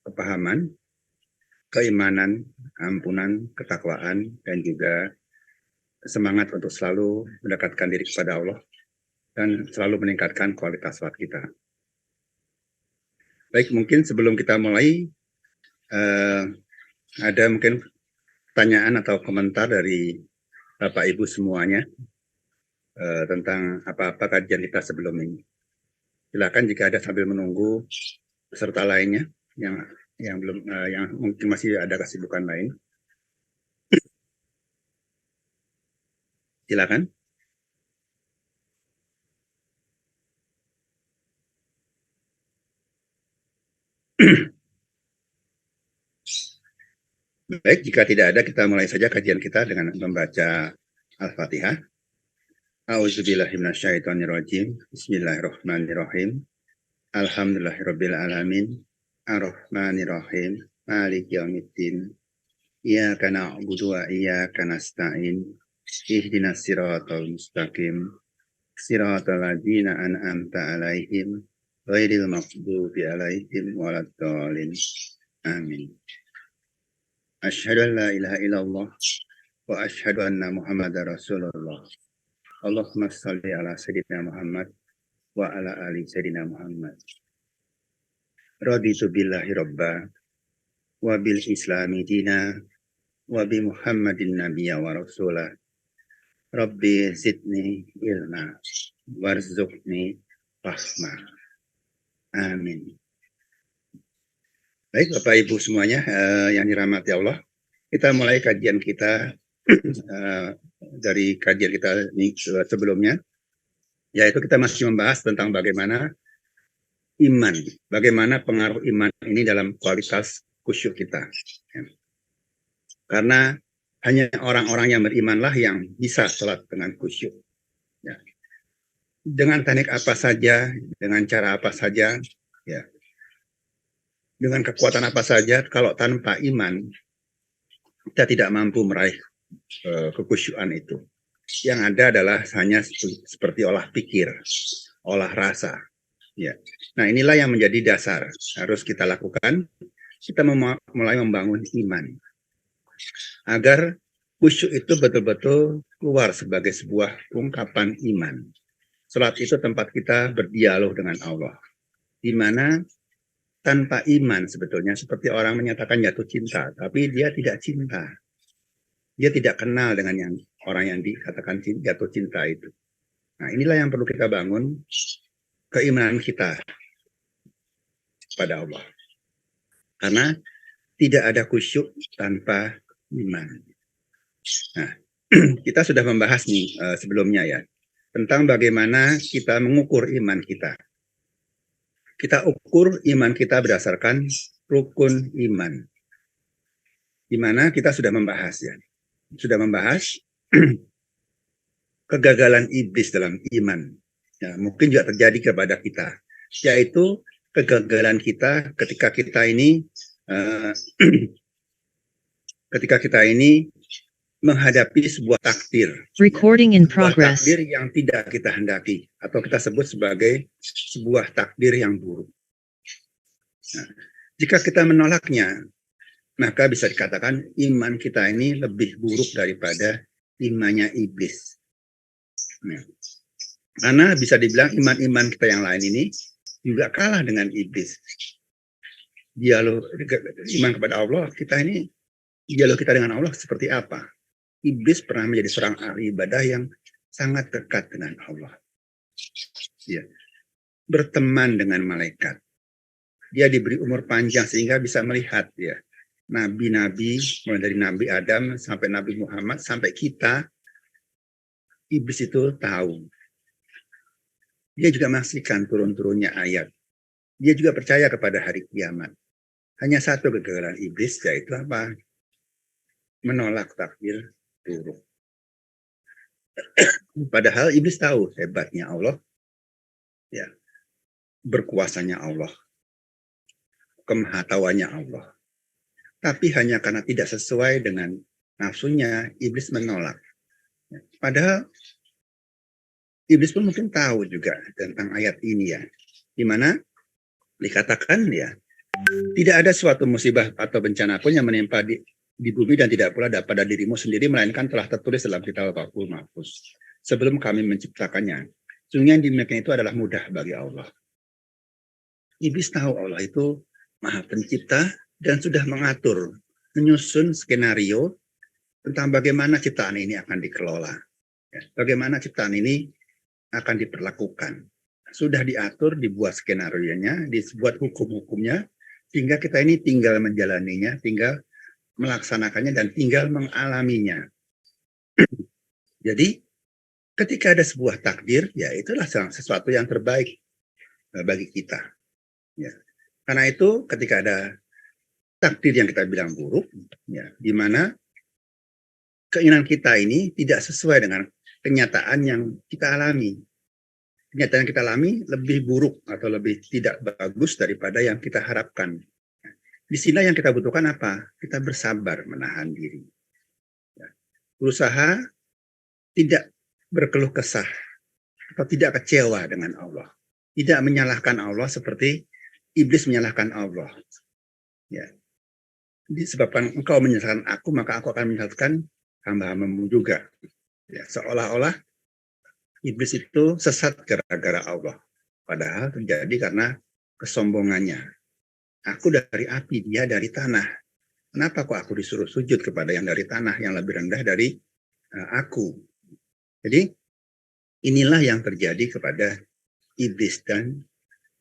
kepahaman, keimanan, ampunan, ketakwaan, dan juga semangat untuk selalu mendekatkan diri kepada Allah dan selalu meningkatkan kualitas sholat kita. Baik, mungkin sebelum kita mulai, ada mungkin pertanyaan atau komentar dari Bapak Ibu semuanya tentang apa-apa kajian kita sebelum ini. Silakan jika ada sambil menunggu peserta lainnya yang belum yang mungkin masih ada kesibukan lain. Silakan. Baik, jika tidak ada, kita mulai saja kajian kita dengan membaca Al-Fatihah. A'udzubillahiminasyaitonirrajim. Bismillahirrahmanirrahim. Alhamdulillahirabbil alamin. Ar-Rahmanirrahim. Maliki yaumiddin. Iyyaka na'budu wa iyyaka nasta'in. Ihdinas siratal mustaqim. Siratal ladzina an'amta 'alaihim ghairil maghdubi 'alaihim waladdallin. Amin. Asyhadu an la ilaha illallah wa asyhadu anna Muhammadar Rasulullah. Allahumma shalli ala sayyidina Muhammad wa ala ali sayyidina Muhammad. Raditu billahi rabba wa bil islami dina wa bi Muhammadin nabiyya wa rasulah. Rabbi zidni ilma warzuqni rahmah. Amin. Baik, Bapak Ibu semuanya yang dirahmati Allah, kita mulai kajian kita dari kajian kita ini sebelumnya, yaitu kita masih membahas tentang bagaimana iman, bagaimana pengaruh iman ini dalam kualitas khusyuk kita. Karena hanya orang-orang yang berimanlah yang bisa sholat dengan khusyuk. Ya. Dengan teknik apa saja, dengan cara apa saja, ya, dengan kekuatan apa saja, kalau tanpa iman, kita tidak mampu meraih kekhusyuan itu. Yang ada adalah hanya seperti olah pikir, olah rasa. Ya. Nah, inilah yang menjadi dasar harus kita lakukan. Kita mulai membangun iman agar khusyuk itu betul-betul keluar sebagai sebuah ungkapan iman. Salat itu tempat kita berdialog dengan Allah, di mana tanpa iman sebetulnya seperti orang menyatakan jatuh cinta, tapi dia tidak cinta. Dia tidak kenal dengan orang yang dikatakan jatuh cinta itu. Nah, inilah yang perlu kita bangun, keimanan kita pada Allah. Karena tidak ada khusyuk tanpa iman. Nah, kita sudah membahas nih sebelumnya ya, tentang bagaimana kita mengukur iman kita. Kita ukur iman kita berdasarkan rukun iman. Di mana kita sudah membahas ya. Sudah membahas kegagalan iblis dalam iman. Ya, mungkin juga terjadi kepada kita. Yaitu kegagalan kita ketika kita ini menghadapi sebuah takdir. Recording in progress. Takdir yang tidak kita hendaki atau kita sebut sebagai sebuah takdir yang buruk. Nah, jika kita menolaknya, maka bisa dikatakan iman kita ini lebih buruk daripada imannya iblis. Nah, karena bisa dibilang iman-iman kita yang lain ini juga kalah dengan iblis. Dialog iman kepada Allah kita ini, dialog kita dengan Allah seperti apa? Iblis pernah menjadi seorang ahli ibadah yang sangat dekat dengan Allah. Ya. Berteman dengan malaikat. Dia diberi umur panjang sehingga bisa melihat ya nabi-nabi, mulai dari Nabi Adam sampai Nabi Muhammad sampai kita. Iblis itu tahu. Dia juga menyaksikan turun-turunnya ayat. Dia juga percaya kepada hari kiamat. Hanya satu kegagalan iblis, yaitu apa? Menolak takdir buruk. Padahal iblis tahu hebatnya Allah, ya, berkuasanya Allah, kemahatauannya Allah. Tapi hanya karena tidak sesuai dengan nafsunya, iblis menolak. Padahal iblis pun mungkin tahu juga tentang ayat ini ya, di mana dikatakan ya Tidak ada suatu musibah atau bencana pun yang menimpa di bumi dan tidak pula pada dirimu sendiri, melainkan telah tertulis dalam kitab Lauhul Mahfuz sebelum kami menciptakannya. Sungguh yang demikian itu adalah mudah bagi Allah. Iblis tahu Allah itu Maha Pencipta dan sudah mengatur, menyusun skenario tentang bagaimana ciptaan ini akan dikelola. Bagaimana ciptaan ini akan diperlakukan. Sudah diatur, dibuat skenario-nya, dibuat hukum-hukumnya, sehingga kita ini tinggal menjalaninya, tinggal melaksanakannya, dan tinggal mengalaminya. Jadi, ketika ada sebuah takdir, ya itulah sesuatu yang terbaik bagi kita. Ya. Karena itu, ketika ada takdir yang kita bilang buruk, ya, di mana keinginan kita ini tidak sesuai dengan kenyataan yang kita alami. Kenyataan yang kita alami lebih buruk atau lebih tidak bagus daripada yang kita harapkan. Di sini yang kita butuhkan apa? Kita bersabar menahan diri. Berusaha tidak berkeluh kesah atau tidak kecewa dengan Allah. Tidak menyalahkan Allah seperti iblis menyalahkan Allah. Ya. Disebabkan engkau menyalahkan aku, maka aku akan menyalahkan hamba-hambamu juga. Ya, seolah-olah iblis itu sesat gara-gara Allah. Padahal terjadi karena kesombongannya. Aku dari api, dia dari tanah. Kenapa kok aku disuruh sujud kepada yang dari tanah, yang lebih rendah dari aku? Jadi inilah yang terjadi kepada iblis, dan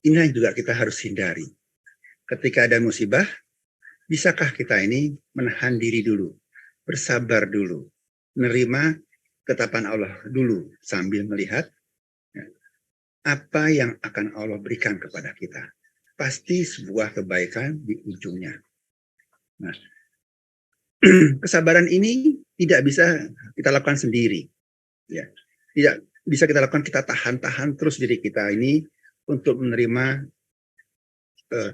inilah juga kita harus hindari. Ketika ada musibah, bisakah kita ini menahan diri dulu, bersabar dulu, menerima ketetapan Allah dulu, sambil melihat apa yang akan Allah berikan kepada kita. Pasti sebuah kebaikan di ujungnya. Nah, kesabaran ini tidak bisa kita lakukan sendiri. Ya, tidak bisa kita lakukan, kita tahan-tahan terus diri kita ini untuk menerima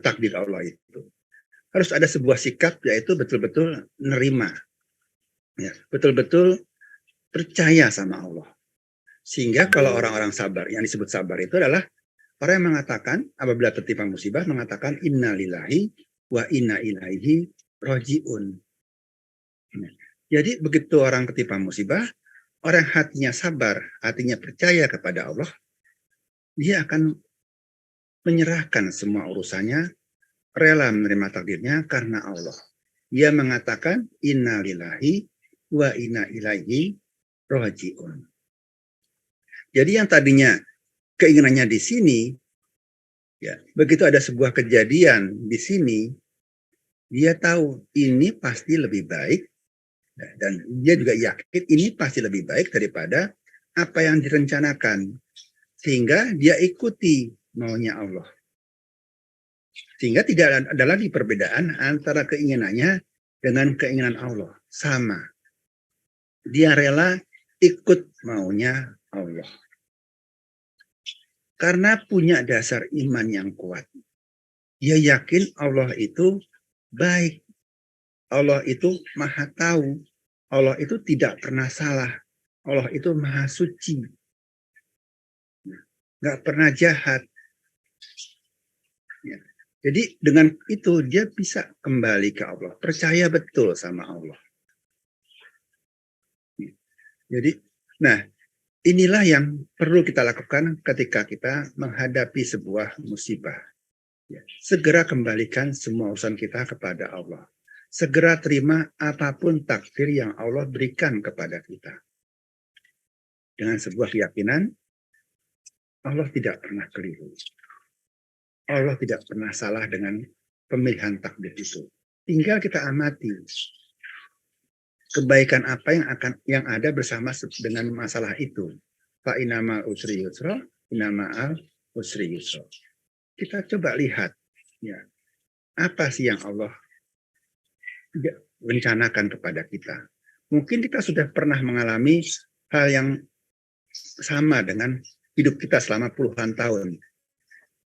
takdir Allah itu. Harus ada sebuah sikap, yaitu betul-betul menerima. Ya, betul-betul percaya sama Allah. Sehingga kalau orang-orang sabar, yang disebut sabar itu adalah orang yang mengatakan apabila tertimpa musibah, mengatakan innalillahi wa inna ilaihi rojiun. Jadi begitu orang ketimpa musibah, orang hatinya sabar, hatinya percaya kepada Allah, dia akan menyerahkan semua urusannya, rela menerima takdirnya karena Allah. Dia mengatakan innalillahi wa inna ilaihi rojiun. Jadi yang tadinya keinginannya di sini, ya, begitu ada sebuah kejadian di sini, dia tahu ini pasti lebih baik, dan dia juga yakin ini pasti lebih baik daripada apa yang direncanakan, sehingga dia ikuti maunya Allah. Sehingga tidak ada lagi perbedaan antara keinginannya dengan keinginan Allah, sama. Dia rela ikut maunya Allah. Karena punya dasar iman yang kuat. Dia yakin Allah itu baik. Allah itu maha tahu. Allah itu tidak pernah salah. Allah itu maha suci. Nggak pernah jahat. Ya. Jadi dengan itu dia bisa kembali ke Allah. Percaya betul sama Allah. Jadi, nah, inilah yang perlu kita lakukan ketika kita menghadapi sebuah musibah. Ya, segera kembalikan semua urusan kita kepada Allah. Segera terima apapun takdir yang Allah berikan kepada kita. Dengan sebuah keyakinan, Allah tidak pernah keliru. Allah tidak pernah salah dengan pemilihan takdir itu. Tinggal kita amati kebaikan apa yang ada bersama dengan masalah itu. Fa inama usri yusra, inama al usri yusra. Kita coba lihat, ya, apa sih yang Allah rencanakan kepada kita. Mungkin kita sudah pernah mengalami hal yang sama dengan hidup kita selama puluhan tahun.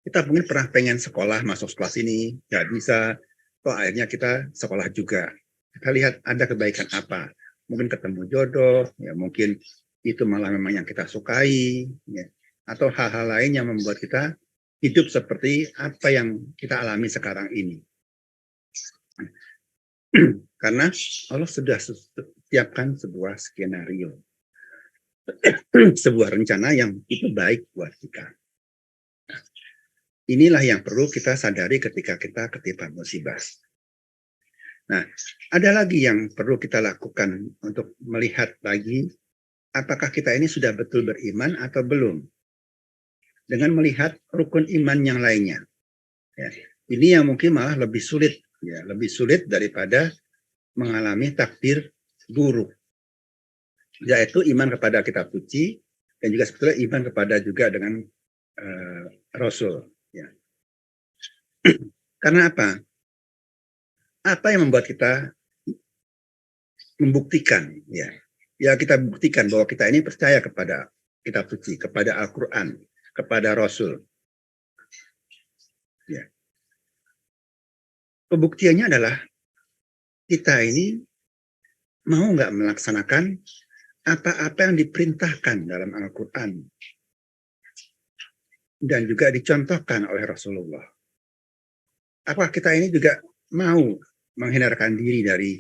Kita mungkin pernah pengen sekolah, masuk sekolah sini, nggak bisa, kok akhirnya kita sekolah juga. Kita lihat ada kebaikan apa. Mungkin ketemu jodoh, ya mungkin itu malah memang yang kita sukai, ya. Atau hal-hal lain yang membuat kita hidup seperti apa yang kita alami sekarang ini. Karena Allah sudah siapkan sebuah skenario, sebuah rencana yang itu baik buat kita. Inilah yang perlu kita sadari ketika kita ketimpa musibah. Nah, ada lagi yang perlu kita lakukan untuk melihat lagi apakah kita ini sudah betul beriman atau belum. Dengan melihat rukun iman yang lainnya. Ya, ini yang mungkin malah lebih sulit, ya, lebih sulit daripada mengalami takdir buruk, yaitu iman kepada kitab suci dan juga sebetulnya iman kepada juga dengan Rasul. Ya. Karena apa? Apa yang membuat kita membuktikan, ya, kita buktikan bahwa kita ini percaya kepada kitab suci, kepada Al-Quran, kepada Rasul. Ya. Pembuktiannya adalah kita ini mau nggak melaksanakan apa-apa yang diperintahkan dalam Al-Quran dan juga dicontohkan oleh Rasulullah. Apakah kita ini juga mau menghindarkan diri dari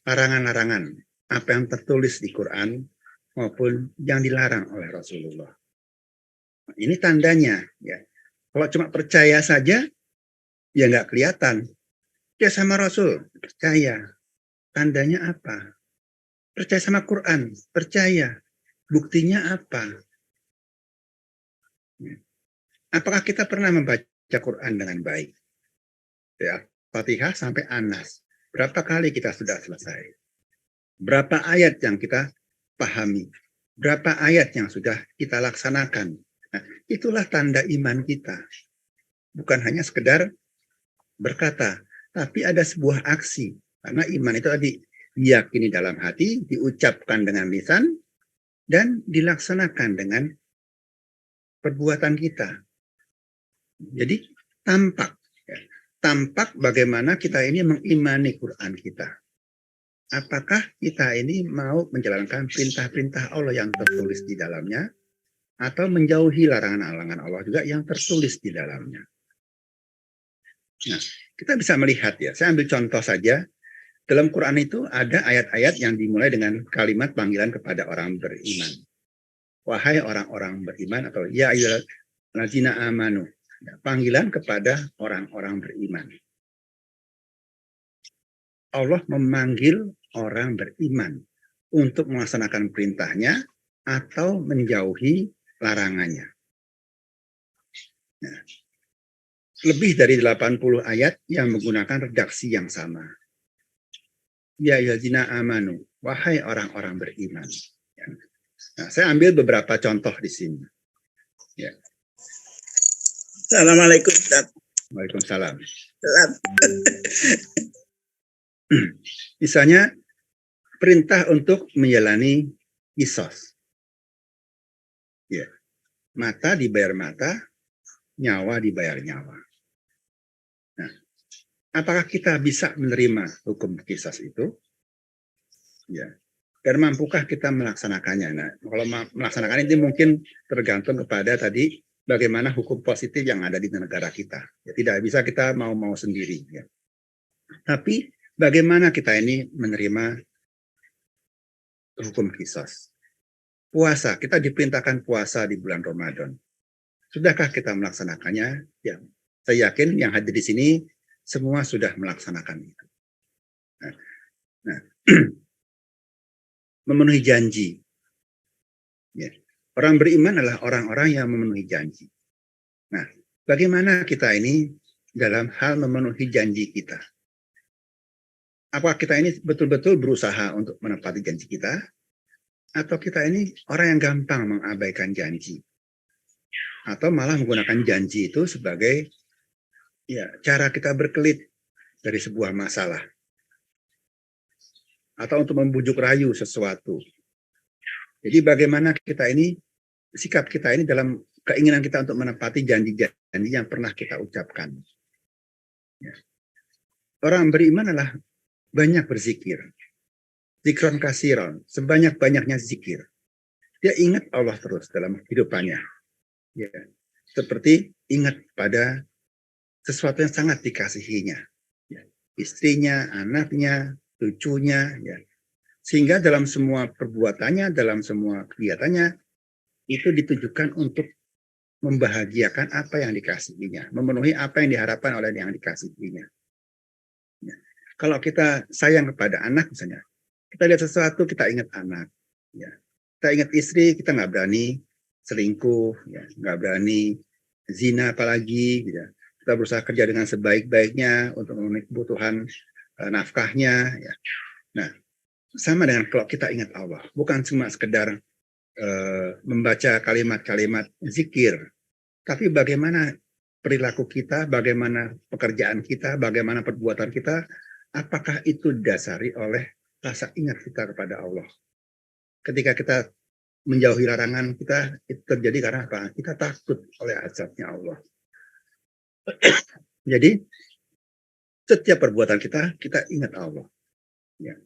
larangan-larangan apa yang tertulis di Quran maupun yang dilarang oleh Rasulullah. Ini tandanya, ya. Kalau cuma percaya saja, ya nggak kelihatan. Ya sama Rasul, percaya. Tandanya apa? Percaya sama Quran, percaya. Buktinya apa? Apakah kita pernah membaca Quran dengan baik? Ya, Fatihah sampai Anas. Berapa kali kita sudah selesai? Berapa ayat yang kita pahami? Berapa ayat yang sudah kita laksanakan? Nah, itulah tanda iman kita. Bukan hanya sekedar berkata, tapi ada sebuah aksi. Karena iman itu tadi diyakini dalam hati, diucapkan dengan lisan, dan dilaksanakan dengan perbuatan kita. Jadi tampak. Ya, tampak bagaimana kita ini mengimani Quran kita. Apakah kita ini mau menjalankan perintah-perintah Allah yang tertulis di dalamnya, atau menjauhi larangan-larangan Allah juga yang tertulis di dalamnya. Nah, kita bisa melihat, ya, saya ambil contoh saja. Dalam Quran itu ada ayat-ayat yang dimulai dengan kalimat panggilan kepada orang beriman. Wahai orang-orang beriman, atau ya ayyuhallazina amanu. Ya, panggilan kepada orang-orang beriman. Allah memanggil orang beriman untuk melaksanakan perintahnya atau menjauhi larangannya. Nah, lebih dari 80 ayat yang menggunakan redaksi yang sama. Ya ayyuhallazina amanu, wahai orang-orang beriman. Ya. Nah, saya ambil beberapa contoh di sini. Ya. Assalamualaikum, Ustaz. Waalaikumsalam. Salam. Misalnya perintah untuk menjalani qisas. Ya. Mata dibayar mata, nyawa dibayar nyawa. Nah, apakah kita bisa menerima hukum qisas itu? Ya. Dan mampukah kita melaksanakannya? Nah, kalau melaksanakan ini mungkin tergantung kepada tadi bagaimana hukum positif yang ada di negara kita. Ya, tidak bisa kita mau-mau sendiri. Ya. Tapi bagaimana kita ini menerima hukum qisas? Puasa, kita diperintahkan puasa di bulan Ramadan. Sudahkah kita melaksanakannya? Ya, saya yakin yang hadir di sini semua sudah melaksanakan itu. Nah, memenuhi janji. Ya. Orang beriman adalah orang-orang yang memenuhi janji. Nah, bagaimana kita ini dalam hal memenuhi janji kita? Apakah kita ini betul-betul berusaha untuk menepati janji kita? Atau kita ini orang yang gampang mengabaikan janji? Atau malah menggunakan janji itu sebagai cara kita berkelit dari sebuah masalah. Atau untuk membujuk rayu sesuatu. Jadi bagaimana kita ini, sikap kita ini dalam keinginan kita untuk menepati janji-janji yang pernah kita ucapkan. Ya. Orang beriman adalah banyak berzikir. Zikron kasiron, sebanyak-banyaknya zikir. Dia ingat Allah terus dalam kehidupannya. Ya. seperti ingat pada sesuatu yang sangat dikasihinya, ya. Istrinya, anaknya, cucunya, ya. Sehingga dalam semua perbuatannya, dalam semua kegiatannya, itu ditujukan untuk membahagiakan apa yang dikasihinya, memenuhi apa yang diharapkan oleh yang dikasihinya. Ya. Kalau kita sayang kepada anak misalnya, kita lihat sesuatu, kita ingat anak. Ya. Kita ingat istri, kita nggak berani selingkuh, ya. Nggak berani zina apalagi. Ya. Kita berusaha kerja dengan sebaik-baiknya untuk memenuhi kebutuhan nafkahnya. Ya. Nah, sama dengan kalau kita ingat Allah, bukan cuma sekedar membaca kalimat-kalimat zikir, tapi bagaimana perilaku kita, bagaimana pekerjaan kita, bagaimana perbuatan kita, apakah itu didasari oleh rasa ingat kita kepada Allah. Ketika kita menjauhi larangan kita, itu terjadi karena apa? Kita takut oleh azabnya Allah. Jadi, setiap perbuatan kita ingat Allah. Ya.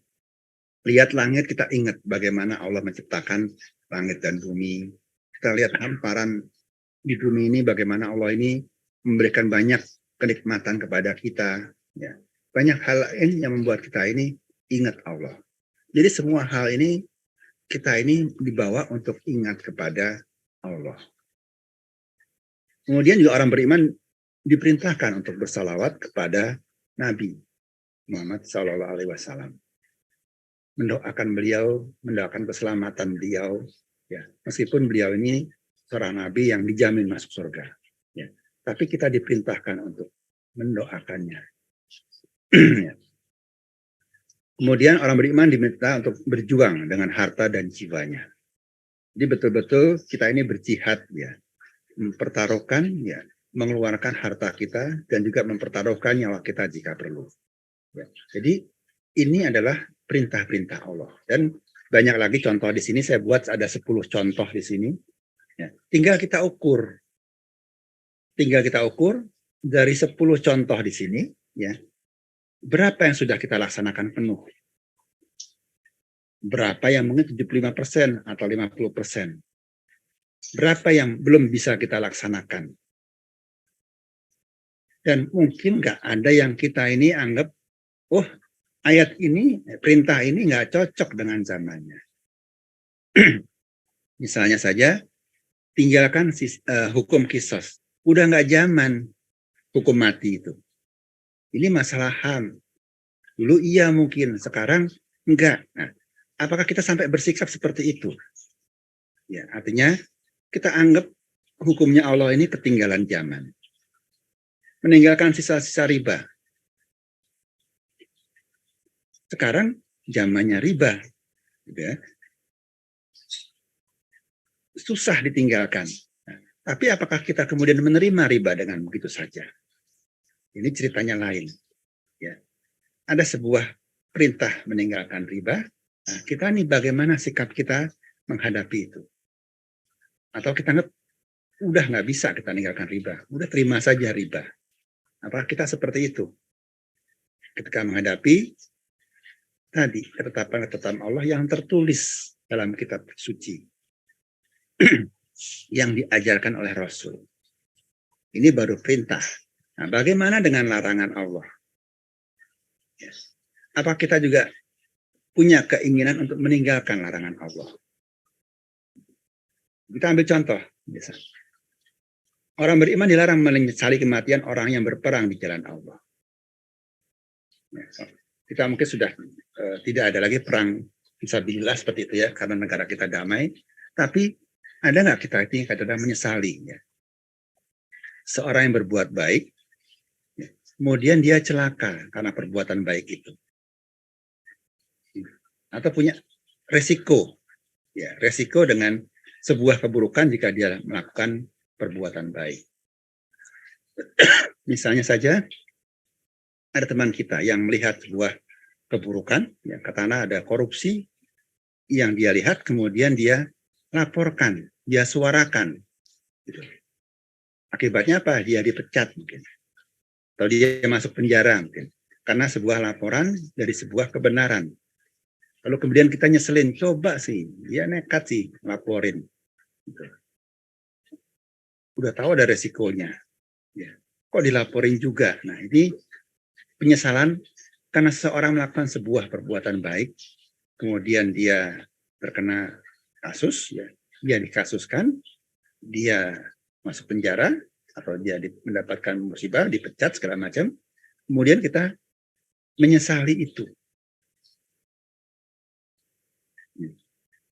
Lihat langit, kita ingat bagaimana Allah menciptakan langit dan bumi. Kita lihat hamparan di bumi ini, bagaimana Allah ini memberikan banyak kenikmatan kepada kita. Ya. Banyak hal lain yang membuat kita ini ingat Allah. Jadi semua hal ini, kita ini dibawa untuk ingat kepada Allah. Kemudian juga orang beriman diperintahkan untuk bersalawat kepada Nabi Muhammad SAW. Mendoakan beliau, mendoakan keselamatan beliau. Ya. Meskipun beliau ini seorang Nabi yang dijamin masuk surga. Ya. Tapi kita diperintahkan untuk mendoakannya. Ya. Kemudian orang beriman diminta untuk berjuang dengan harta dan jiwanya. Jadi betul-betul kita ini berjihad, ya, mempertaruhkan, ya, mengeluarkan harta kita dan juga mempertaruhkan nyawa kita jika perlu. Ya. Jadi ini adalah perintah-perintah Allah. Dan banyak lagi contoh di sini, saya buat ada 10 contoh di sini. Ya. Tinggal kita ukur dari 10 contoh di sini, ya. Berapa yang sudah kita laksanakan penuh? Berapa yang mungkin 75% atau 50%? Berapa yang belum bisa kita laksanakan? Dan mungkin nggak ada yang kita ini anggap, oh ayat ini, perintah ini nggak cocok dengan zamannya. Misalnya saja, tinggalkan hukum kisos. Udah nggak zaman hukum mati itu. Ini masalah HAM. Dulu iya mungkin, sekarang enggak. Nah, apakah kita sampai bersikap seperti itu? Ya, artinya kita anggap hukumnya Allah ini ketinggalan zaman. Meninggalkan sisa-sisa riba. Sekarang zamannya riba. Gitu ya. Susah ditinggalkan. Nah, tapi apakah kita kemudian menerima riba dengan begitu saja? Ini ceritanya lain. Ya. Ada sebuah perintah meninggalkan riba. Nah, kita nih bagaimana sikap kita menghadapi itu? Atau kita anggap udah nggak bisa kita meninggalkan riba, udah terima saja riba. Apakah kita seperti itu? Ketika menghadapi tadi ketetapan-ketetapan Allah yang tertulis dalam kitab suci yang diajarkan oleh Rasul. Ini baru perintah. Nah, bagaimana dengan larangan Allah? Yes. Apa kita juga punya keinginan untuk meninggalkan larangan Allah? Kita ambil contoh. Biasa. Orang beriman dilarang menyesali kematian orang yang berperang di jalan Allah. Kita mungkin sudah tidak ada lagi perang fisabilillah seperti itu ya, karena negara kita damai. Tapi ada nggak kita ini kadang-kadang menyesali? Ya? Seorang yang berbuat baik, kemudian dia celaka karena perbuatan baik itu, atau punya resiko, ya resiko dengan sebuah keburukan jika dia melakukan perbuatan baik. Misalnya saja ada teman kita yang melihat sebuah keburukan, ya katakanlah ada korupsi yang dia lihat, kemudian dia laporkan, dia suarakan. Gitu. Akibatnya apa? Dia dipecat mungkin, atau dia masuk penjara mungkin, karena sebuah laporan dari sebuah kebenaran. Lalu kemudian kita nyeselin, coba sih, dia nekat sih laporin. Gitu. udah tahu ada resikonya, ya. Kok dilaporin juga? Nah, ini penyesalan karena seseorang melakukan sebuah perbuatan baik, kemudian dia terkena kasus, ya, dia dikasuskan, dia masuk penjara, atau dia mendapatkan musibah, dipecat segala macam, kemudian kita menyesali itu.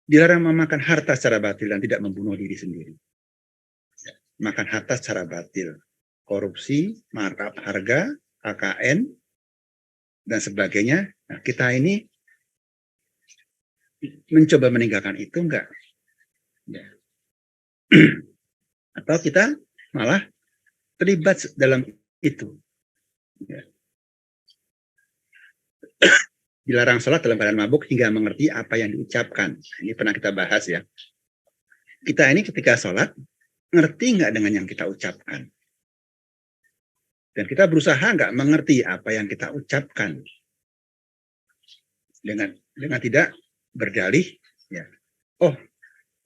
Dilarang memakan harta secara batil dan tidak membunuh diri sendiri. Makan harta secara batil, korupsi, markup harga, KKN, dan sebagainya. Nah, kita ini mencoba meninggalkan itu enggak? Ya. Atau kita malah terlibat dalam itu. Ya. Dilarang sholat dalam keadaan mabuk hingga mengerti apa yang diucapkan. Ini pernah kita bahas ya. Kita ini ketika sholat, ngerti nggak dengan yang kita ucapkan? Dan kita berusaha nggak mengerti apa yang kita ucapkan. Dengan tidak berdalih, ya. Oh,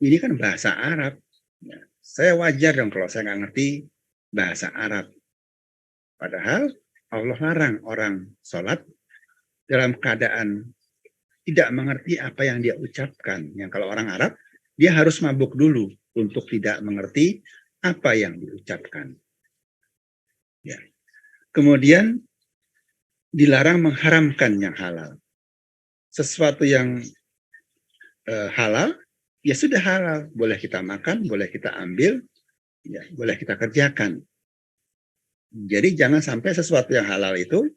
ini kan bahasa Arab. Ya. Saya wajar dong kalau saya nggak ngerti bahasa Arab. Padahal Allah larang orang sholat dalam keadaan tidak mengerti apa yang dia ucapkan. Yang kalau orang Arab, dia harus mabuk dulu untuk tidak mengerti apa yang diucapkan. Ya. Kemudian dilarang mengharamkan yang halal. Sesuatu yang halal, ya sudah halal. Boleh kita makan, boleh kita ambil, ya, boleh kita kerjakan. Jadi jangan sampai sesuatu yang halal itu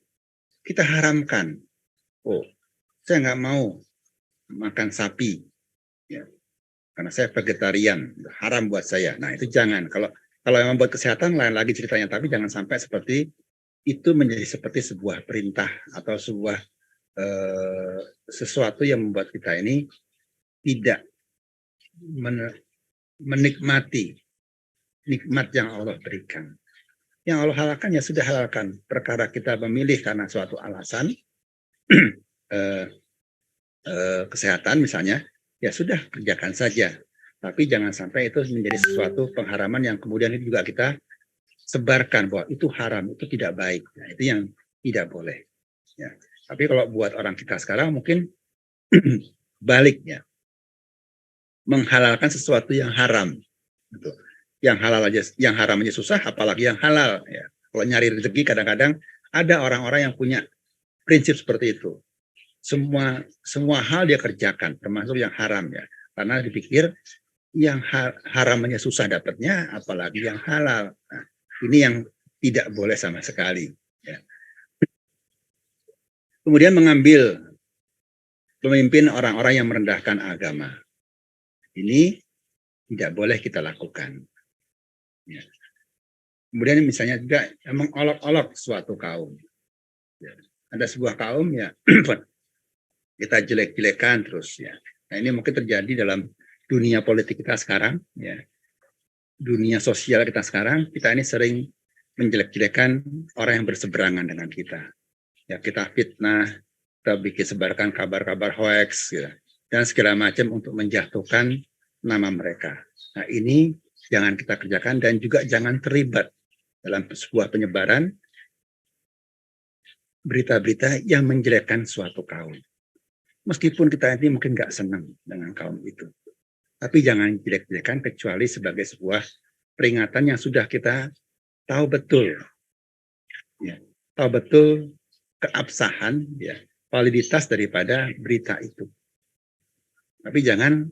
kita haramkan. Oh, saya nggak mau makan sapi, ya, karena saya vegetarian, haram buat saya. Nah itu jangan. Kalau memang buat kesehatan lain lagi ceritanya, tapi jangan sampai seperti itu menjadi seperti sebuah perintah atau sebuah sesuatu yang membuat kita ini tidak menikmati nikmat yang Allah berikan. Yang Allah halalkan ya sudah halalkan. Perkara kita memilih karena suatu alasan kesehatan misalnya, ya sudah kerjakan saja. Tapi jangan sampai itu menjadi sesuatu pengharaman yang kemudian itu juga kita sebarkan bahwa itu haram, itu tidak baik. Nah, itu yang tidak boleh. Ya. Tapi kalau buat orang kita sekarang mungkin baliknya, menghalalkan sesuatu yang haram. Gitu. Yang halal aja, yang haram aja susah, apalagi yang halal. Ya. Kalau nyari rezeki kadang-kadang ada orang-orang yang punya prinsip seperti itu. Semua hal dia kerjakan, termasuk yang haram ya, karena dipikir yang haramnya susah dapatnya, apalagi yang halal. Nah, ini yang tidak boleh sama sekali. Ya. Kemudian mengambil pemimpin orang-orang yang merendahkan agama, ini tidak boleh kita lakukan. Ya. Kemudian misalnya juga mengolok-olok suatu kaum. Ya. Ada sebuah kaum ya. Kita jelek-jelekan terus ya. Nah ini mungkin terjadi dalam dunia politik kita sekarang ya. Dunia sosial kita sekarang, kita ini sering menjelek-jelekan orang yang berseberangan dengan kita. Ya kita fitnah, kita bikin sebarkan kabar-kabar hoax ya, dan segala macam untuk menjatuhkan nama mereka. Nah ini jangan kita kerjakan dan juga jangan terlibat dalam sebuah penyebaran berita-berita yang menjelekkan suatu kaum. Meskipun kita ini mungkin nggak senang dengan kaum itu. Tapi jangan jelek-jelekan kecuali sebagai sebuah peringatan yang sudah kita tahu betul. Ya, tahu betul keabsahan, ya, validitas daripada berita itu. Tapi jangan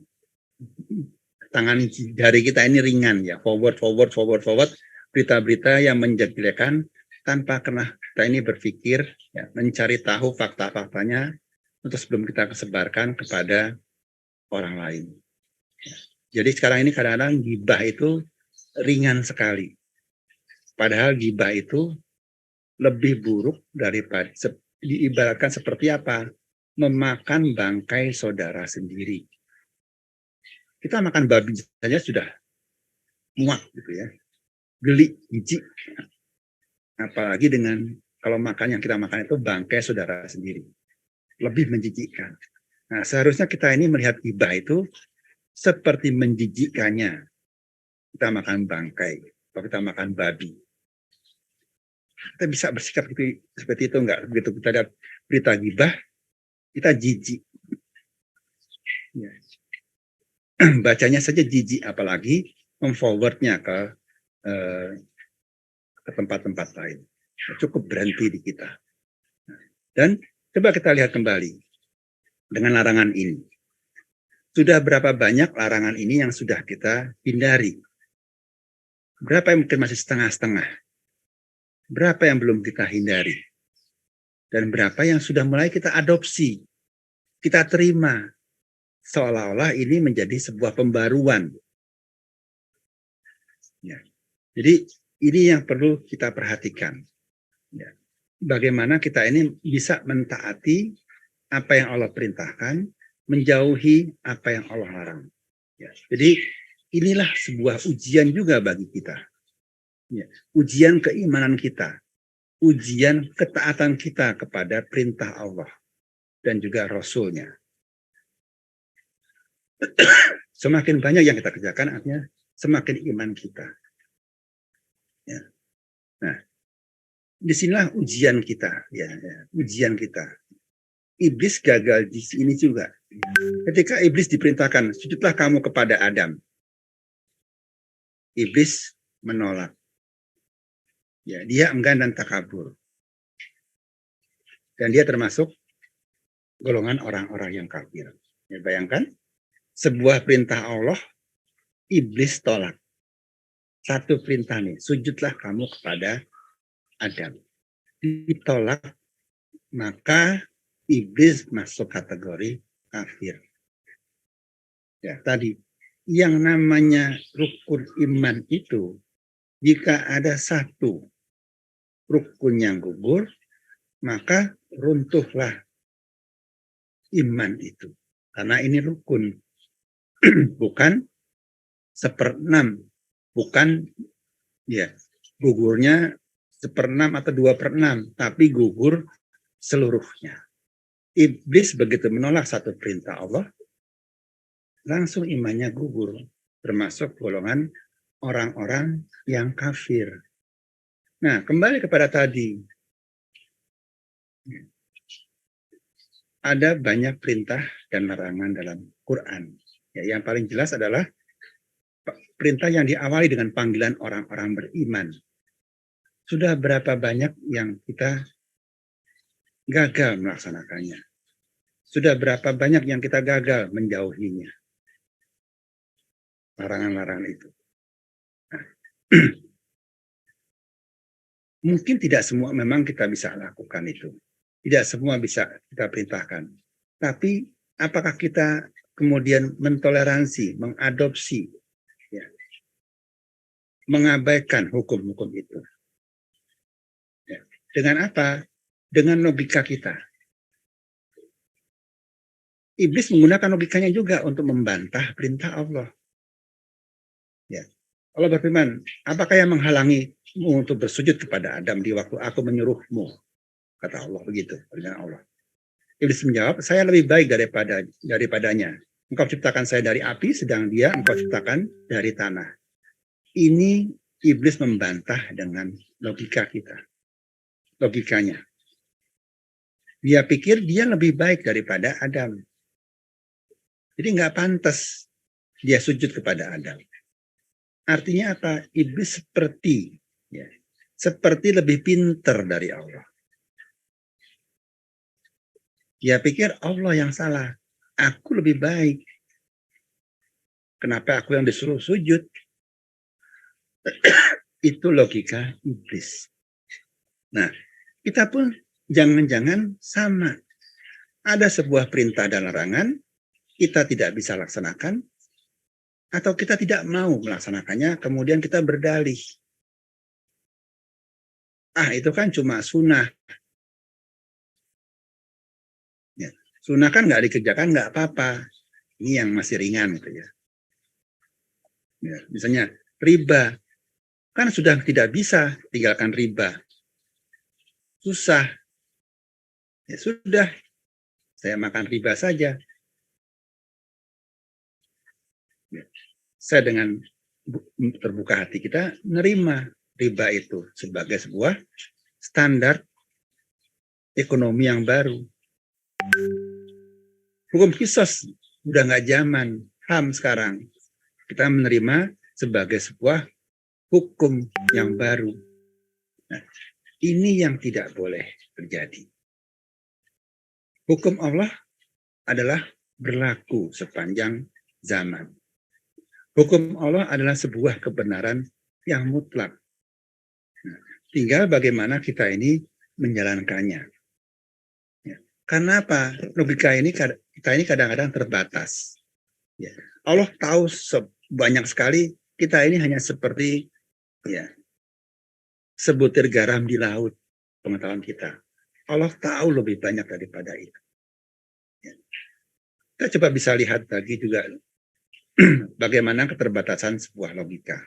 tangan jari kita ini ringan ya, forward berita-berita yang menjelek-jelekan tanpa kena kita ini berpikir, ya, mencari tahu fakta-faktanya untuk sebelum kita sebarkan kepada orang lain. Jadi sekarang ini kadang-kadang gibah itu ringan sekali. Padahal gibah itu lebih buruk daripada diibaratkan seperti apa? Memakan bangkai saudara sendiri. Kita makan babi saja sudah muak gitu ya. Geli, jijik. Apalagi dengan kalau makan yang kita makan itu bangkai saudara sendiri. Lebih menjijikkan. Nah, seharusnya kita ini melihat gibah itu seperti menjijikkannya kita makan bangkai. kalau kita makan babi. Kita bisa bersikap seperti itu enggak? Begitu kita lihat berita gibah, kita jijik. Ya. Bacanya saja jijik, apalagi memforwardnya ke tempat-tempat lain. Cukup berhenti di kita. Dan coba kita lihat kembali dengan larangan ini. Sudah berapa banyak larangan ini yang sudah kita hindari? Berapa yang mungkin masih setengah-setengah? Berapa yang belum kita hindari? Dan berapa yang sudah mulai kita adopsi? Kita terima. Seolah-olah ini menjadi sebuah pembaruan. Ya. Jadi ini yang perlu kita perhatikan. Ya. Bagaimana kita ini bisa mentaati apa yang Allah perintahkan, menjauhi apa yang Allah larang. Ya. Jadi inilah sebuah ujian juga bagi kita. Ya. Ujian keimanan kita, ujian ketaatan kita kepada perintah Allah dan juga Rasul-Nya. Semakin banyak yang kita kerjakan, artinya semakin iman kita. Ya. Nah, disinilah ujian kita, ujian kita. Iblis gagal di sini juga. Ketika iblis diperintahkan, sujudlah kamu kepada Adam. Iblis menolak. Ya, dia enggan dan takabur. Dan dia termasuk golongan orang-orang yang kafir. Ya, bayangkan, sebuah perintah Allah, iblis tolak. Satu perintah nih, sujudlah kamu kepada Adam. Ditolak, maka iblis masuk kategori kafir. Ya, tadi yang namanya rukun iman itu, jika ada satu rukun yang gugur, maka runtuhlah iman itu. Karena ini rukun, bukan 1/6, bukan ya gugurnya 1/6 atau 2/6, tapi gugur seluruhnya. Iblis begitu menolak satu perintah Allah, langsung imannya gugur, termasuk golongan orang-orang yang kafir. Nah, kembali kepada tadi, ada banyak perintah dan larangan dalam Quran. Ya, yang paling jelas adalah perintah yang diawali dengan panggilan orang-orang beriman. Sudah berapa banyak yang kita gagal melaksanakannya? Sudah berapa banyak yang kita gagal menjauhinya? Larangan-larangan itu. Nah, mungkin tidak semua memang kita bisa lakukan itu. Tidak semua bisa kita perintahkan. Tapi apakah kita kemudian mentoleransi, mengadopsi, ya, mengabaikan hukum-hukum itu? Ya. Dengan apa? Dengan logika kita. Iblis menggunakan logikanya juga untuk membantah perintah Allah. Ya. Allah berfirman, apakah yang menghalangimu untuk bersujud kepada Adam di waktu aku menyuruhmu? Kata Allah begitu, dengan Allah. Iblis menjawab, saya lebih baik daripadanya. Engkau ciptakan saya dari api, sedang dia engkau ciptakan dari tanah. Ini iblis membantah dengan logika kita. Logikanya. Dia pikir dia lebih baik daripada Adam. Jadi nggak pantas dia sujud kepada Adam. Artinya apa? Iblis seperti lebih pintar dari Allah. Dia pikir Allah yang salah. Aku lebih baik. Kenapa aku yang disuruh sujud? Itu logika iblis. Nah, kita pun jangan-jangan sama. Ada sebuah perintah dan larangan, kita tidak bisa laksanakan, atau kita tidak mau melaksanakannya, kemudian kita berdalih. Itu kan cuma sunnah. Ya, sunnah kan nggak dikerjakan, nggak apa-apa. Ini yang masih ringan gitu ya. Ya, misalnya riba, kan sudah tidak bisa tinggalkan riba. Susah. Ya sudah, saya makan riba saja. Ya. Saya dengan terbuka hati kita nerima riba itu sebagai sebuah standar ekonomi yang baru. Hukum kisos udah nggak zaman, HAM sekarang. Kita menerima sebagai sebuah hukum yang baru. Nah, ini yang tidak boleh terjadi. Hukum Allah adalah berlaku sepanjang zaman. Hukum Allah adalah sebuah kebenaran yang mutlak. Nah, tinggal bagaimana kita ini menjalankannya. Ya. Karena apa? Logika ini kita ini kadang-kadang terbatas. Ya. Allah tahu banyak sekali, kita ini hanya seperti ya sebutir garam di laut pengetahuan kita. Allah tahu lebih banyak daripada itu. Ya. Kita coba bisa lihat lagi juga bagaimana keterbatasan sebuah logika.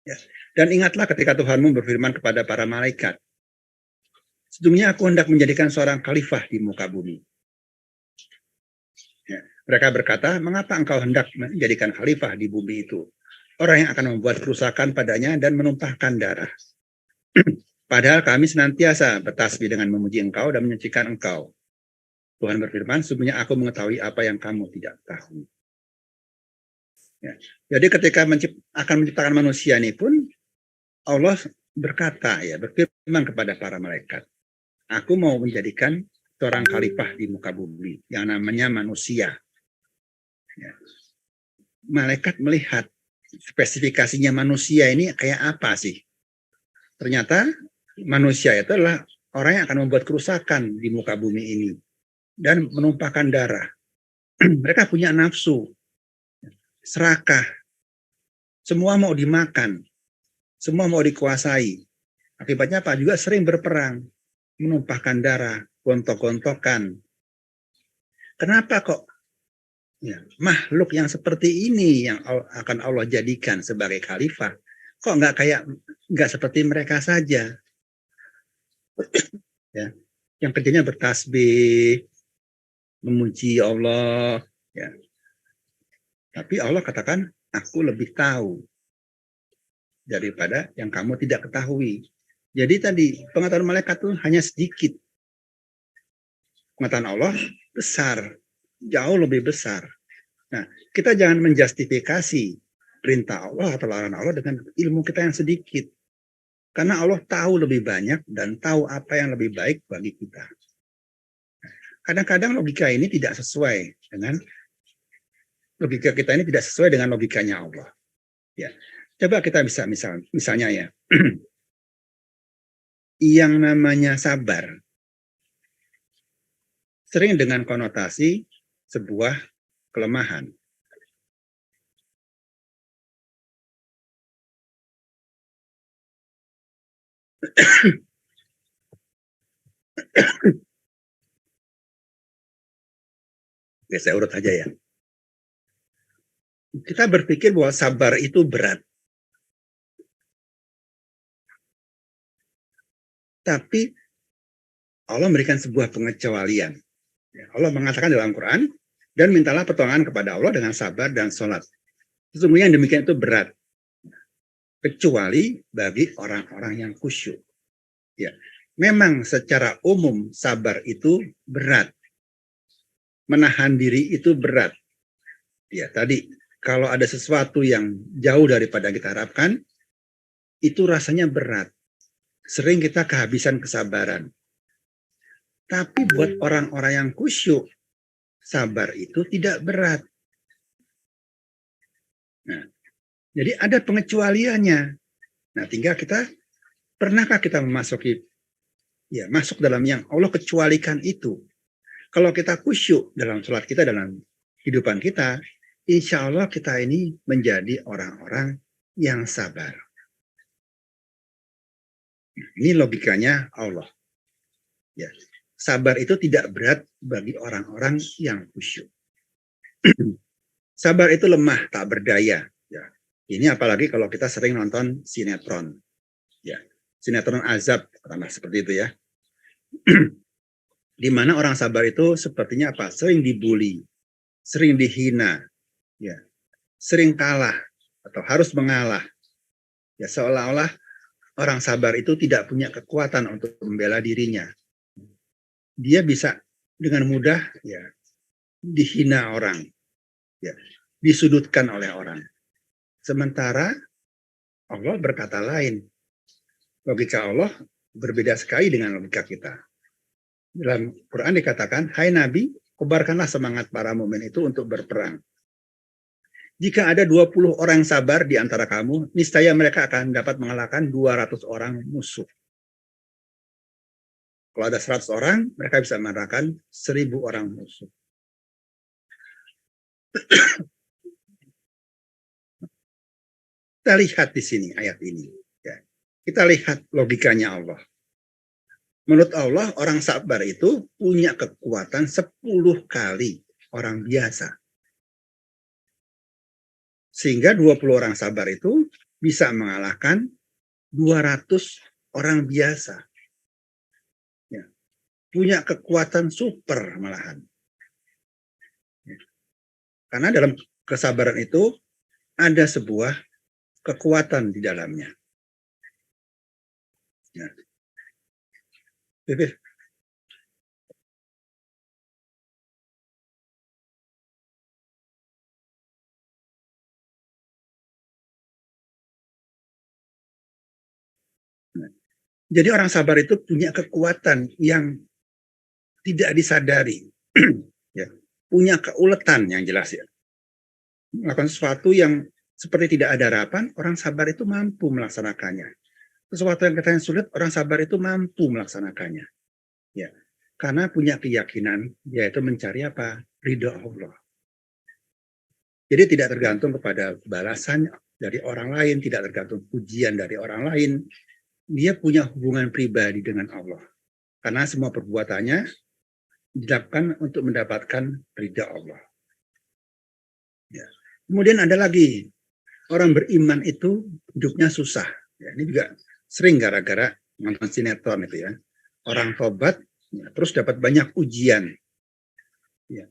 Ya. Dan ingatlah ketika Tuhanmu berfirman kepada para malaikat, sesungguhnya aku hendak menjadikan seorang khalifah di muka bumi. Ya. Mereka berkata, mengapa engkau hendak menjadikan khalifah di bumi itu? Orang yang akan membuat kerusakan padanya dan menumpahkan darah. Padahal kami senantiasa bertasbih dengan memuji engkau dan menyucikan engkau. Tuhan berfirman, sesungguhnya aku mengetahui apa yang kamu tidak tahu. Ya. Jadi ketika akan menciptakan manusia ini pun, Allah berkata, ya berfirman kepada para malaikat, aku mau menjadikan seorang khalifah di muka bumi yang namanya manusia. Ya. Malaikat melihat spesifikasinya manusia ini kayak apa sih? Ternyata manusia itu adalah orang yang akan membuat kerusakan di muka bumi ini dan menumpahkan darah. Mereka punya nafsu, serakah, semua mau dimakan, semua mau dikuasai. Akibatnya apa? Juga sering berperang, menumpahkan darah, gontok-gontokan. Kenapa kok ya, makhluk yang seperti ini yang akan Allah jadikan sebagai khalifah, kok nggak seperti mereka saja? Ya, yang kerjanya bertasbih, memuji Allah, ya. Tapi Allah katakan, aku lebih tahu daripada yang kamu tidak ketahui. Jadi tadi pengetahuan malaikat itu hanya sedikit. Pengetahuan Allah besar, jauh lebih besar. Nah, kita jangan menjustifikasi perintah Allah atau larangan Allah dengan ilmu kita yang sedikit. Karena Allah tahu lebih banyak dan tahu apa yang lebih baik bagi kita. Kadang-kadang logika ini tidak sesuai dengan logika kita ini tidak sesuai dengan logikanya Allah. Ya, coba kita bisa misalnya ya, yang namanya sabar sering dengan konotasi sebuah kelemahan. Ya, saya urut aja ya. Kita berpikir bahwa sabar itu berat. Tapi Allah memberikan sebuah pengecualian. Allah mengatakan dalam Quran, dan mintalah pertolongan kepada Allah dengan sabar dan sholat. Sesungguhnya yang demikian itu berat. Kecuali bagi orang-orang yang khusyuk. Ya, memang secara umum sabar itu berat. Menahan diri itu berat. Ya, tadi kalau ada sesuatu yang jauh daripada kita harapkan, itu rasanya berat. Sering kita kehabisan kesabaran. Tapi buat orang-orang yang khusyuk, sabar itu tidak berat. Nah, jadi ada pengecualiannya. Nah, tinggal pernahkah kita masuk dalam yang Allah kecualikan itu? Kalau kita khusyuk dalam sholat kita, dalam kehidupan kita, insya Allah kita ini menjadi orang-orang yang sabar. Ini logikanya Allah. Ya, sabar itu tidak berat bagi orang-orang yang khusyuk. Sabar itu lemah, tak berdaya. Ya, ini apalagi kalau kita sering nonton sinetron. Ya, sinetron azab, seperti itu ya. Di mana orang sabar itu sepertinya apa? Sering dibully, sering dihina, ya, sering kalah. atau harus mengalah. Ya, seolah-olah orang sabar itu tidak punya kekuatan untuk membela dirinya. Dia bisa dengan mudah ya dihina orang, ya, disudutkan oleh orang. Sementara Allah berkata lain. Logika Allah berbeda sekali dengan logika kita. Dalam Quran dikatakan, "Hai Nabi, kobarkanlah semangat para mukmin itu untuk berperang. Jika ada 20 orang sabar di antara kamu, niscaya mereka akan dapat mengalahkan 200 orang musuh. Kalau ada 100 orang, mereka bisa mengalahkan 1000 orang musuh." Kita lihat di sini ayat ini. Ya. Kita lihat logikanya Allah. Menurut Allah, orang sabar itu punya kekuatan 10 kali orang biasa. Sehingga 20 orang sabar itu bisa mengalahkan 200 orang biasa. Ya. Punya kekuatan super malahan. Ya. Karena dalam kesabaran itu ada sebuah kekuatan di dalamnya. Ya. Jadi orang sabar itu punya kekuatan yang tidak disadari. Ya. Punya keuletan yang jelas ya. Melakukan sesuatu yang seperti tidak ada harapan, orang sabar itu mampu melaksanakannya. Sesuatu yang katanya sulit, orang sabar itu mampu melaksanakannya. Ya. Karena punya keyakinan, yaitu mencari apa? Ridho Allah. Jadi tidak tergantung kepada balasan dari orang lain, tidak tergantung pujian dari orang lain. Dia punya hubungan pribadi dengan Allah. Karena semua perbuatannya dilakukan untuk mendapatkan ridha Allah. Ya. Kemudian ada lagi, orang beriman itu hidupnya susah. Ya, ini juga sering gara-gara nonton sinetron itu ya. Orang tobat, ya, terus dapat banyak ujian. Ya.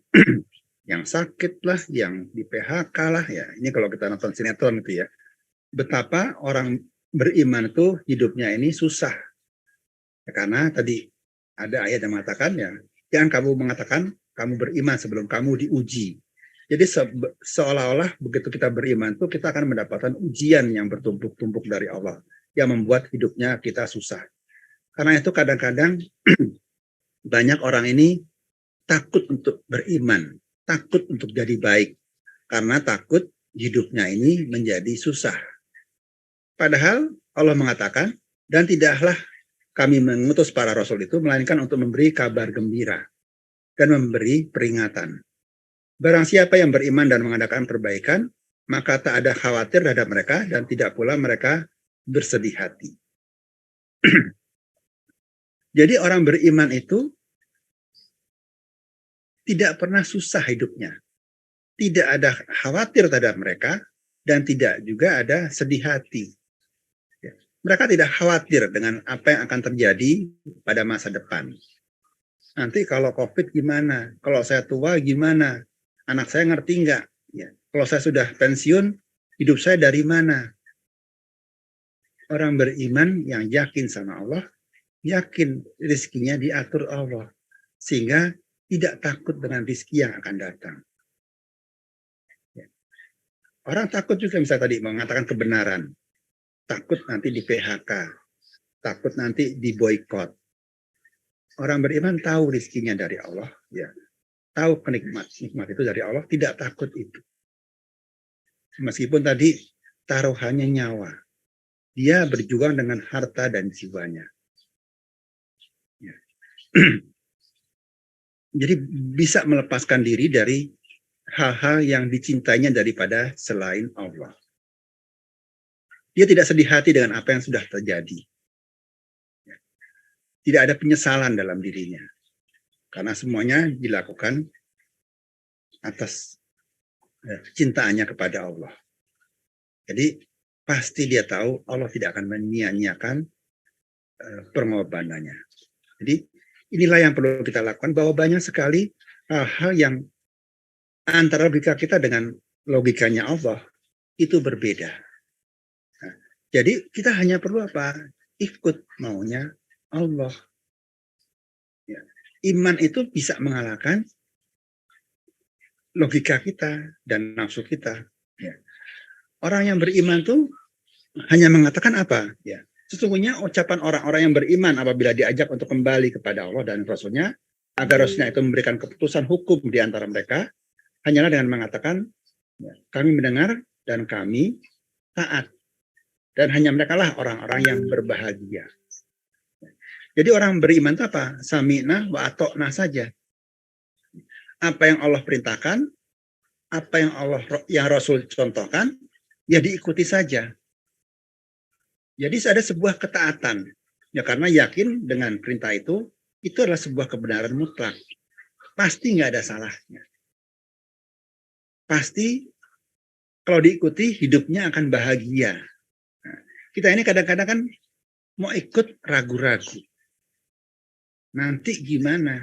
Yang sakit lah, yang di PHK lah. Ya. Ini kalau kita nonton sinetron itu ya. Betapa orang beriman itu hidupnya ini susah. Ya, karena tadi ada ayat yang mengatakan ya, jangan kamu mengatakan kamu beriman sebelum kamu diuji. Jadi seolah-olah begitu kita beriman itu kita akan mendapatkan ujian yang bertumpuk-tumpuk dari Allah yang membuat hidupnya kita susah. Karena itu kadang-kadang banyak orang ini takut untuk beriman, takut untuk jadi baik karena takut hidupnya ini menjadi susah. Padahal Allah mengatakan, dan tidaklah kami mengutus para rasul itu melainkan untuk memberi kabar gembira dan memberi peringatan. Barang siapa yang beriman dan mengadakan perbaikan, maka tak ada khawatir terhadap mereka dan tidak pula mereka bersedih hati. Jadi orang beriman itu tidak pernah susah hidupnya. Tidak ada khawatir terhadap mereka dan tidak juga ada sedih hati. Mereka tidak khawatir dengan apa yang akan terjadi pada masa depan. Nanti kalau COVID gimana? Kalau saya tua gimana? Anak saya ngerti nggak? Ya. Kalau saya sudah pensiun, hidup saya dari mana? Orang beriman yang yakin sama Allah, yakin rizkinya diatur Allah. Sehingga tidak takut dengan rizki yang akan datang. Ya. Orang takut juga misalnya tadi mengatakan kebenaran. Takut nanti di PHK, takut nanti di boykot. Orang beriman tahu rizkinya dari Allah, ya, tahu nikmat itu dari Allah, tidak takut itu. Meskipun tadi taruhannya nyawa, dia berjuang dengan harta dan jiwanya. Ya. Jadi bisa melepaskan diri dari hal-hal yang dicintainya daripada selain Allah. Dia tidak sedih hati dengan apa yang sudah terjadi. Tidak ada penyesalan dalam dirinya. Karena semuanya dilakukan atas cintaannya kepada Allah. Jadi pasti dia tahu Allah tidak akan menyia-nyiakan pengorbanannya. Jadi inilah yang perlu kita lakukan, bahwa banyak sekali hal-hal yang antara logika kita dengan logikanya Allah itu berbeda. Nah, jadi kita hanya perlu apa? Ikut maunya Allah. Ya. Iman itu bisa mengalahkan logika kita dan nafsu kita. Ya. Orang yang beriman tuh hanya mengatakan apa? Ya. Sesungguhnya ucapan orang-orang yang beriman apabila diajak untuk kembali kepada Allah dan Rasulnya, agar Rasulnya itu memberikan keputusan hukum di antara mereka, hanyalah dengan mengatakan, ya, kami mendengar dan kami taat. Dan hanya mereka lah orang-orang yang berbahagia. Jadi orang beriman itu apa? Sami'na wa atokna saja. Apa yang Allah perintahkan, apa yang Rasul contohkan, ya diikuti saja. Jadi ada sebuah ketaatan. Ya karena yakin dengan perintah itu adalah sebuah kebenaran mutlak. Pasti nggak ada salahnya. Pasti kalau diikuti hidupnya akan bahagia. Nah, kita ini kadang-kadang kan mau ikut ragu-ragu. Nanti gimana?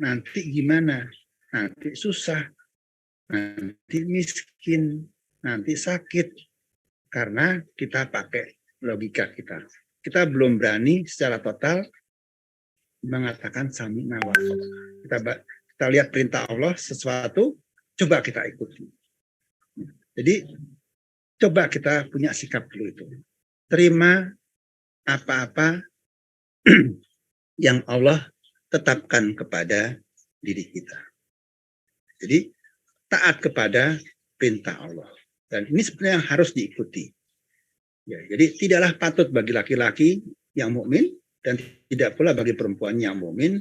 Nanti gimana? Nanti susah. Nanti miskin. Nanti sakit. Karena kita pakai logika kita. Kita belum berani secara total mengatakan sami'na wa ata'na. Kita lihat perintah Allah sesuatu, coba kita ikuti. Jadi coba kita punya sikap dulu itu. Terima apa-apa yang Allah tetapkan kepada diri kita. Jadi taat kepada perintah Allah. Dan ini sebenarnya yang harus diikuti. Ya, jadi tidaklah patut bagi laki-laki yang mukmin dan tidak pula bagi perempuan yang mukmin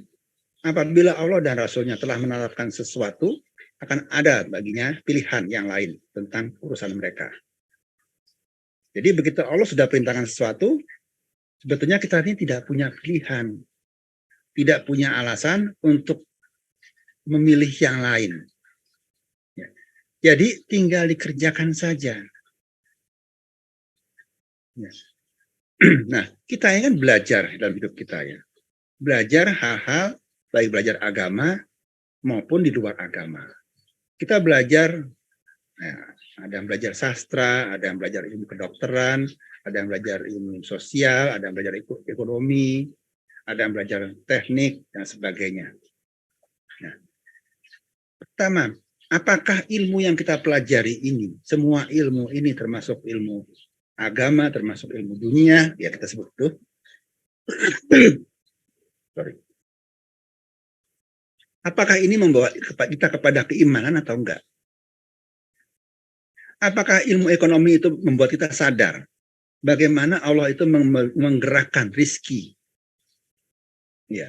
apabila Allah dan Rasulnya telah menetapkan sesuatu, akan ada baginya pilihan yang lain tentang urusan mereka. Jadi begitu Allah sudah perintahkan sesuatu, sebetulnya kita ini tidak punya pilihan, tidak punya alasan untuk memilih yang lain. Ya. Jadi tinggal dikerjakan saja. Ya. Nah, kita ini kan belajar dalam hidup kita ya. Belajar hal-hal, baik belajar agama maupun di luar agama. Kita belajar, ya, ada yang belajar sastra, ada yang belajar ilmu kedokteran, ada yang belajar ilmu sosial, ada yang belajar ekonomi, ada yang belajar teknik, dan sebagainya. Nah, pertama, apakah ilmu yang kita pelajari ini, semua ilmu ini termasuk ilmu agama, termasuk ilmu dunia, ya kita sebut itu. Sorry. Apakah ini membawa kita kepada keimanan atau enggak? Apakah ilmu ekonomi itu membuat kita sadar bagaimana Allah itu menggerakkan rizki ya,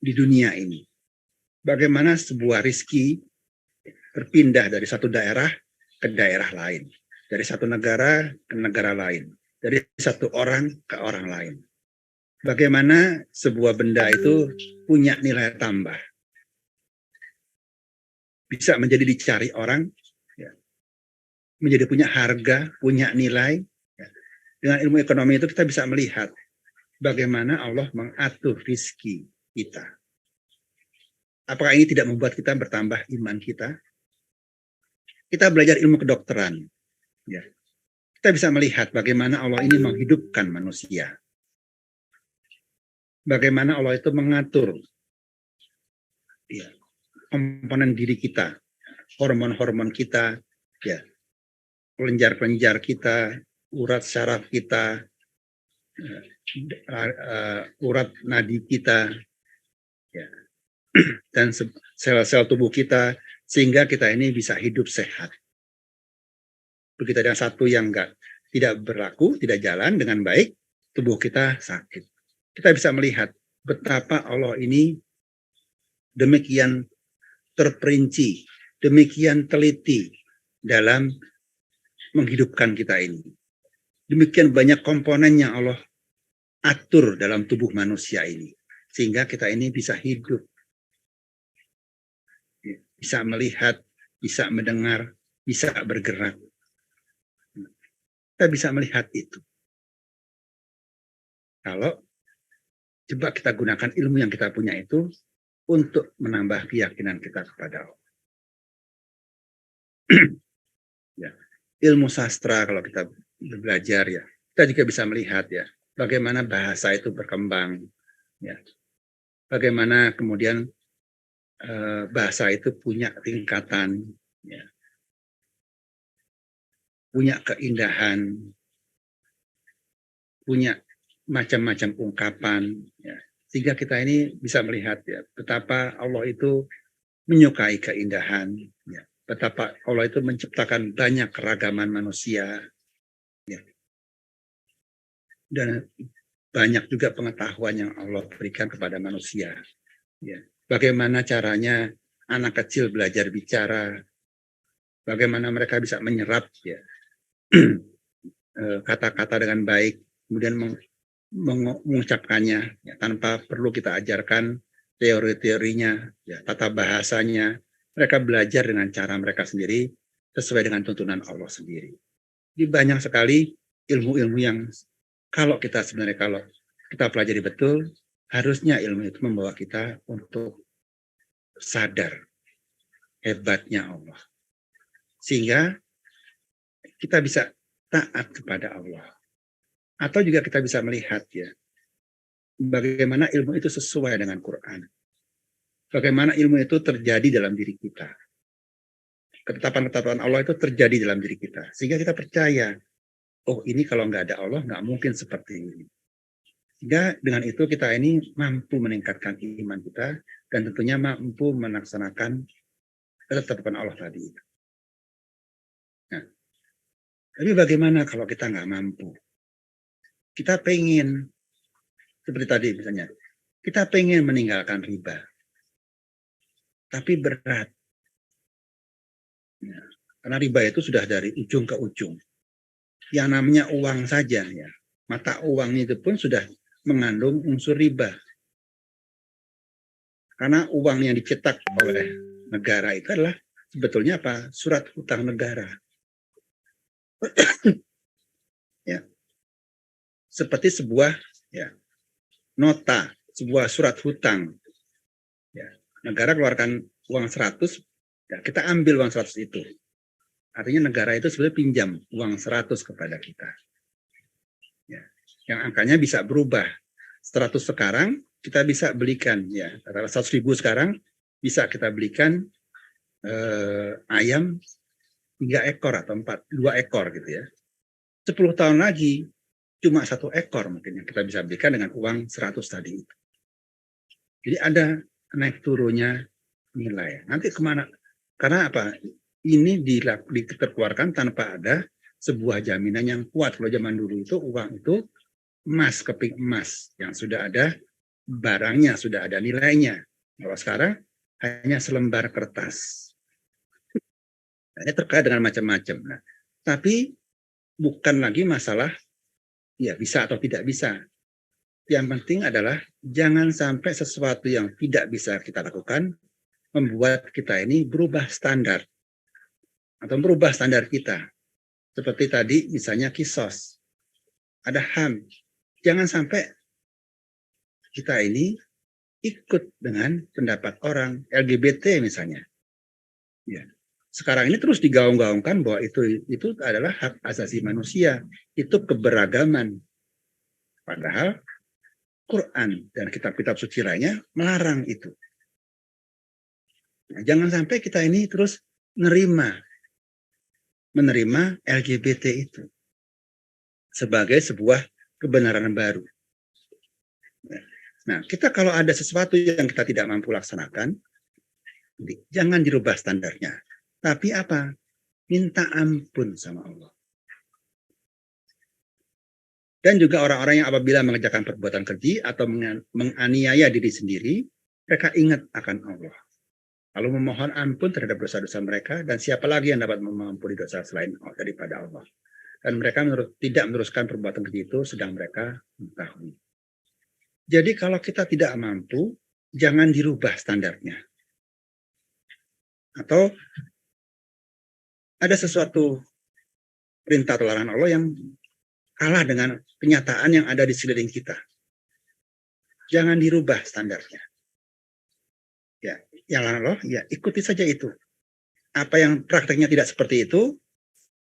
di dunia ini? Bagaimana sebuah rizki berpindah dari satu daerah ke daerah lain, dari satu negara ke negara lain, dari satu orang ke orang lain. Bagaimana sebuah benda itu punya nilai tambah, bisa menjadi dicari orang, ya, menjadi punya harga, punya nilai. Ya. Dengan ilmu ekonomi itu kita bisa melihat bagaimana Allah mengatur rizki kita. Apakah ini tidak membuat kita bertambah iman kita? Kita belajar ilmu kedokteran. Ya. Kita bisa melihat bagaimana Allah ini menghidupkan manusia. Bagaimana Allah itu mengatur ya, komponen diri kita, hormon-hormon kita, ya, kelenjar-kelenjar kita, urat syaraf kita, urat nadi kita, ya, dan sel-sel tubuh kita, sehingga kita ini bisa hidup sehat. Begitu ada satu yang tidak berlaku, tidak jalan dengan baik, tubuh kita sakit. Kita bisa melihat betapa Allah ini demikian terperinci, demikian teliti dalam menghidupkan kita ini. Demikian banyak komponen yang Allah atur dalam tubuh manusia ini. Sehingga kita ini bisa hidup. Bisa melihat, bisa mendengar, bisa bergerak. Kita bisa melihat itu. Kalau coba kita gunakan ilmu yang kita punya itu untuk menambah keyakinan kita kepada Allah. Ya. ilmu sastra kalau kita belajar ya, kita juga bisa melihat ya, bagaimana bahasa itu berkembang, ya, bagaimana kemudian bahasa itu punya tingkatan, ya, punya keindahan, punya macam-macam ungkapan, ya, sehingga kita ini bisa melihat ya betapa Allah itu menyukai keindahan, ya, betapa Allah itu menciptakan banyak keragaman manusia, ya, dan banyak juga pengetahuan yang Allah berikan kepada manusia. Ya. Bagaimana caranya anak kecil belajar bicara, bagaimana mereka bisa menyerap ya kata-kata dengan baik, kemudian mengucapkannya ya, tanpa perlu kita ajarkan teori-teorinya, ya, tata bahasanya. Mereka belajar dengan cara mereka sendiri sesuai dengan tuntunan Allah sendiri. Jadi banyak sekali ilmu-ilmu yang kalau kita pelajari betul, harusnya ilmu itu membawa kita untuk sadar hebatnya Allah. Sehingga kita bisa taat kepada Allah. Atau juga kita bisa melihat ya, bagaimana ilmu itu sesuai dengan Quran. Bagaimana ilmu itu terjadi dalam diri kita. Ketetapan-ketetapan Allah itu terjadi dalam diri kita. Sehingga kita percaya, oh ini kalau nggak ada Allah, nggak mungkin seperti ini. Sehingga dengan itu kita ini mampu meningkatkan iman kita dan tentunya mampu melaksanakan ketetapan Allah tadi. Nah, tapi bagaimana kalau kita nggak mampu? Kita pengen, seperti tadi misalnya, kita pengen meninggalkan riba, tapi berat. Ya, karena riba itu sudah dari ujung ke ujung. Yang namanya uang saja, ya, mata uang itu pun sudah mengandung unsur riba. Karena uang yang dicetak oleh negara itu adalah sebetulnya apa? Surat hutang negara. Ya. Seperti sebuah ya, nota, sebuah surat hutang. Ya. Negara keluarkan uang 100, ya, kita ambil uang 100 itu. Artinya negara itu sebenarnya pinjam uang 100 kepada kita. Ya. Yang angkanya bisa berubah. 100 sekarang kita bisa belikan ya, 100.000 sekarang bisa kita belikan ayam 3 ekor atau 2 ekor gitu ya. 10 tahun lagi cuma 1 ekor mungkin yang kita bisa belikan dengan uang 100 tadi. Jadi ada naik turunnya nilai. Nanti kemana? Karena apa? Ini dikeluarkan tanpa ada sebuah jaminan yang kuat. Kalau zaman dulu itu uang itu emas, keping emas yang sudah ada barangnya, sudah ada nilainya. Kalau sekarang hanya selembar kertas. Ini terkait dengan macam-macam. Nah, tapi bukan lagi masalah ya bisa atau tidak bisa. Yang penting adalah jangan sampai sesuatu yang tidak bisa kita lakukan membuat kita ini berubah standar atau berubah standar kita. Seperti tadi misalnya kisos, ada HAM. Jangan sampai kita ini ikut dengan pendapat orang LGBT misalnya. Ya. Sekarang ini terus digaung-gaungkan bahwa itu adalah hak asasi manusia, itu keberagaman. Padahal Quran dan kitab-kitab suci lainnya melarang itu. Nah, jangan sampai kita ini terus menerima LGBT itu sebagai sebuah kebenaran baru. Nah, kita kalau ada sesuatu yang kita tidak mampu laksanakan, jangan dirubah standarnya. Tapi apa? Minta ampun sama Allah. Dan juga orang-orang yang apabila mengerjakan perbuatan keji atau menganiaya diri sendiri, mereka ingat akan Allah. Lalu memohon ampun terhadap dosa-dosa mereka, dan siapa lagi yang dapat mengampuni dosa selain daripada Allah. Dan mereka tidak meneruskan perbuatan keji itu, sedang mereka mengetahui. Jadi kalau kita tidak mampu, jangan dirubah standarnya. Atau ada sesuatu perintah atau larangan Allah yang kalah dengan kenyataan yang ada di sekeliling kita. Jangan dirubah standarnya. Ya, yang larangan Allah, ya ikuti saja itu. Apa yang prakteknya tidak seperti itu,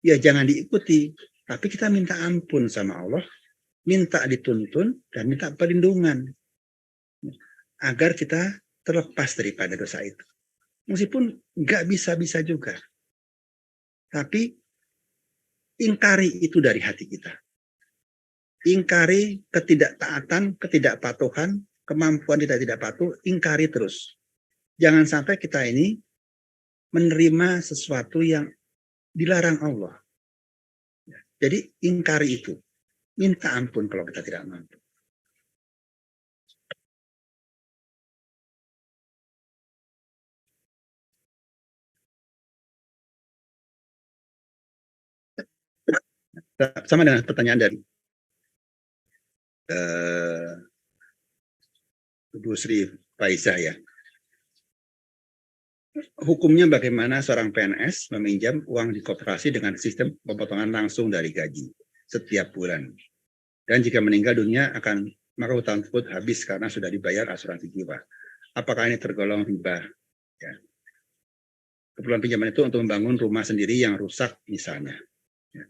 ya jangan diikuti. Tapi kita minta ampun sama Allah, minta dituntun, dan minta perlindungan agar kita terlepas daripada dosa itu. Meskipun nggak bisa-bisa juga. Tapi ingkari itu dari hati kita. Ingkari ketidaktaatan, ketidakpatuhan, kemampuan tidak patuh, ingkari terus. Jangan sampai kita ini menerima sesuatu yang dilarang Allah. Jadi ingkari itu. Minta ampun kalau kita tidak mampu. Sama dengan pertanyaan dari Bu Sri Faizah ya. Hukumnya bagaimana seorang PNS meminjam uang di koperasi dengan sistem pemotongan langsung dari gaji setiap bulan. Dan jika meninggal dunia maka hutang tersebut habis karena sudah dibayar asuransi jiwa. Apakah ini tergolong riba? Ya. Keperluan pinjaman itu untuk membangun rumah sendiri yang rusak misalnya. Ya.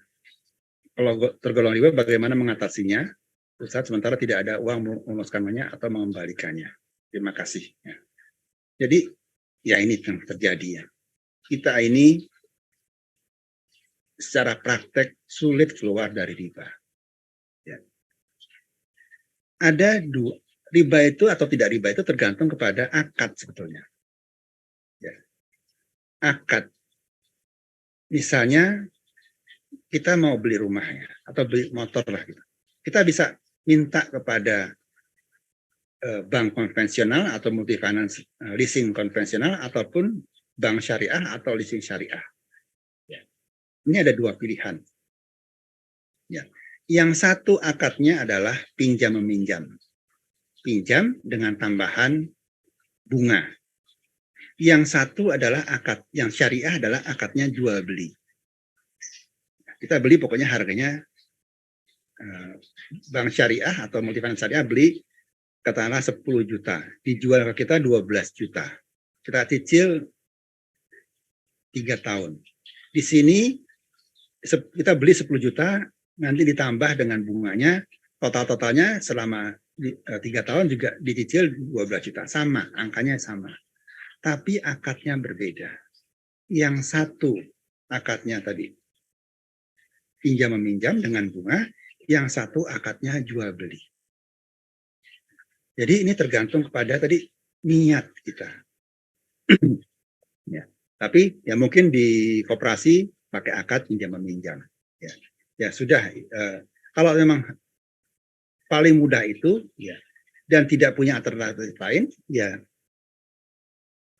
Kalau tergolong riba, bagaimana mengatasinya? Saat sementara tidak ada uang meluluskannya atau mengembalikannya. Terima kasih. Ya. Jadi ya ini yang terjadi ya. Kita ini secara praktek sulit keluar dari riba. Ya. Ada dua, riba itu atau tidak riba itu tergantung kepada akad sebetulnya. Ya. Akad. Misalnya kita mau beli rumahnya atau beli motor lah gitu. Kita bisa minta kepada bank konvensional atau multifinance leasing konvensional ataupun bank syariah atau leasing syariah. Ya. Ini ada dua pilihan. Ya. Yang satu akadnya adalah pinjam meminjam. Pinjam dengan tambahan bunga. Yang satu adalah akad, yang syariah adalah akadnya jual beli. Kita beli pokoknya harganya bank syariah atau multifinance syariah beli katakanlah 10 juta, dijual ke kita 12 juta. Kita cicil 3 tahun. Di sini kita beli 10 juta, nanti ditambah dengan bunganya, total-totalnya selama 3 tahun juga dicicil 12 juta. Sama, angkanya sama. Tapi akadnya berbeda. Yang satu akadnya tadi pinjam meminjam dengan bunga, yang satu akadnya jual beli. Jadi ini tergantung kepada tadi niat kita. Ya. Tapi ya mungkin di koperasi pakai akad pinjam meminjam. Ya, ya sudah. Kalau memang paling mudah itu, ya, dan tidak punya alternatif lain, ya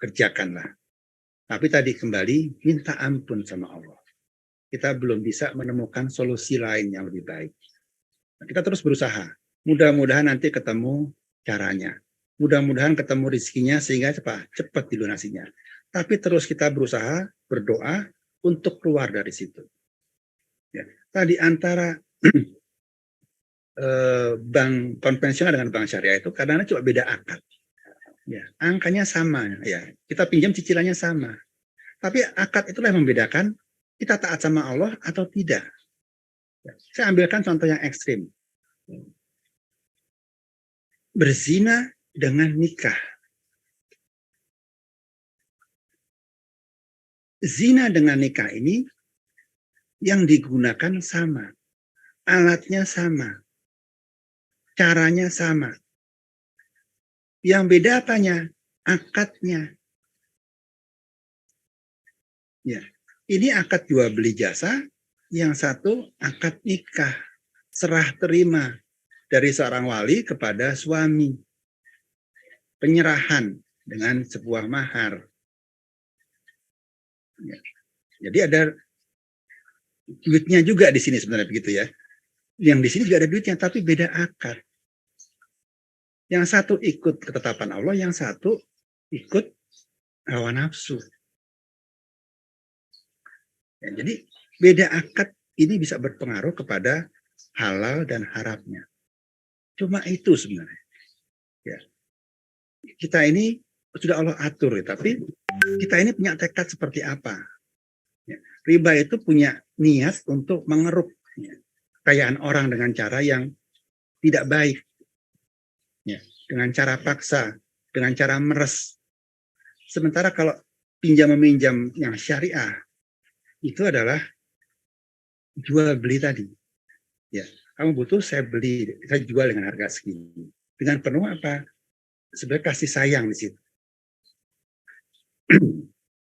kerjakanlah. Tapi tadi kembali minta ampun sama Allah. Kita belum bisa menemukan solusi lain yang lebih baik. Kita terus berusaha. Mudah-mudahan nanti ketemu caranya. Mudah-mudahan ketemu rezekinya sehingga cepat dilunasinya. Tapi terus kita berusaha, berdoa untuk keluar dari situ. Ya. Tadi antara bank konvensional dengan bank syariah itu kadang-kadang cuma beda akad. Ya, angkanya sama. Ya, kita pinjam cicilannya sama. Tapi akad itulah yang membedakan kita taat sama Allah atau tidak. Ya. Saya ambilkan contoh yang ekstrim. Berzina dengan nikah. Zina dengan nikah ini yang digunakan sama. Alatnya sama. Caranya sama. Yang beda apanya? Akadnya. Ya. Ini akad jual beli jasa, yang satu akad nikah. Serah terima dari seorang wali kepada suami. Penyerahan dengan sebuah mahar. Ya. Jadi ada duitnya juga di sini sebenarnya begitu ya. Yang di sini juga ada duitnya, tapi beda akad. Yang satu ikut ketetapan Allah, yang satu ikut hawa nafsu. Ya, jadi beda akad ini bisa berpengaruh kepada halal dan haramnya. Cuma itu sebenarnya. Ya. Kita ini sudah Allah atur, tapi kita ini punya tekad seperti apa. Ya. Riba itu punya niat untuk mengeruk kekayaan orang dengan cara yang tidak baik, ya, dengan cara paksa, dengan cara meres. Sementara kalau pinjam meminjam yang syariah itu adalah jual beli tadi. Ya, kamu butuh, saya beli, saya jual dengan harga segini. Dengan penuh apa? Sebenarnya kasih sayang di situ.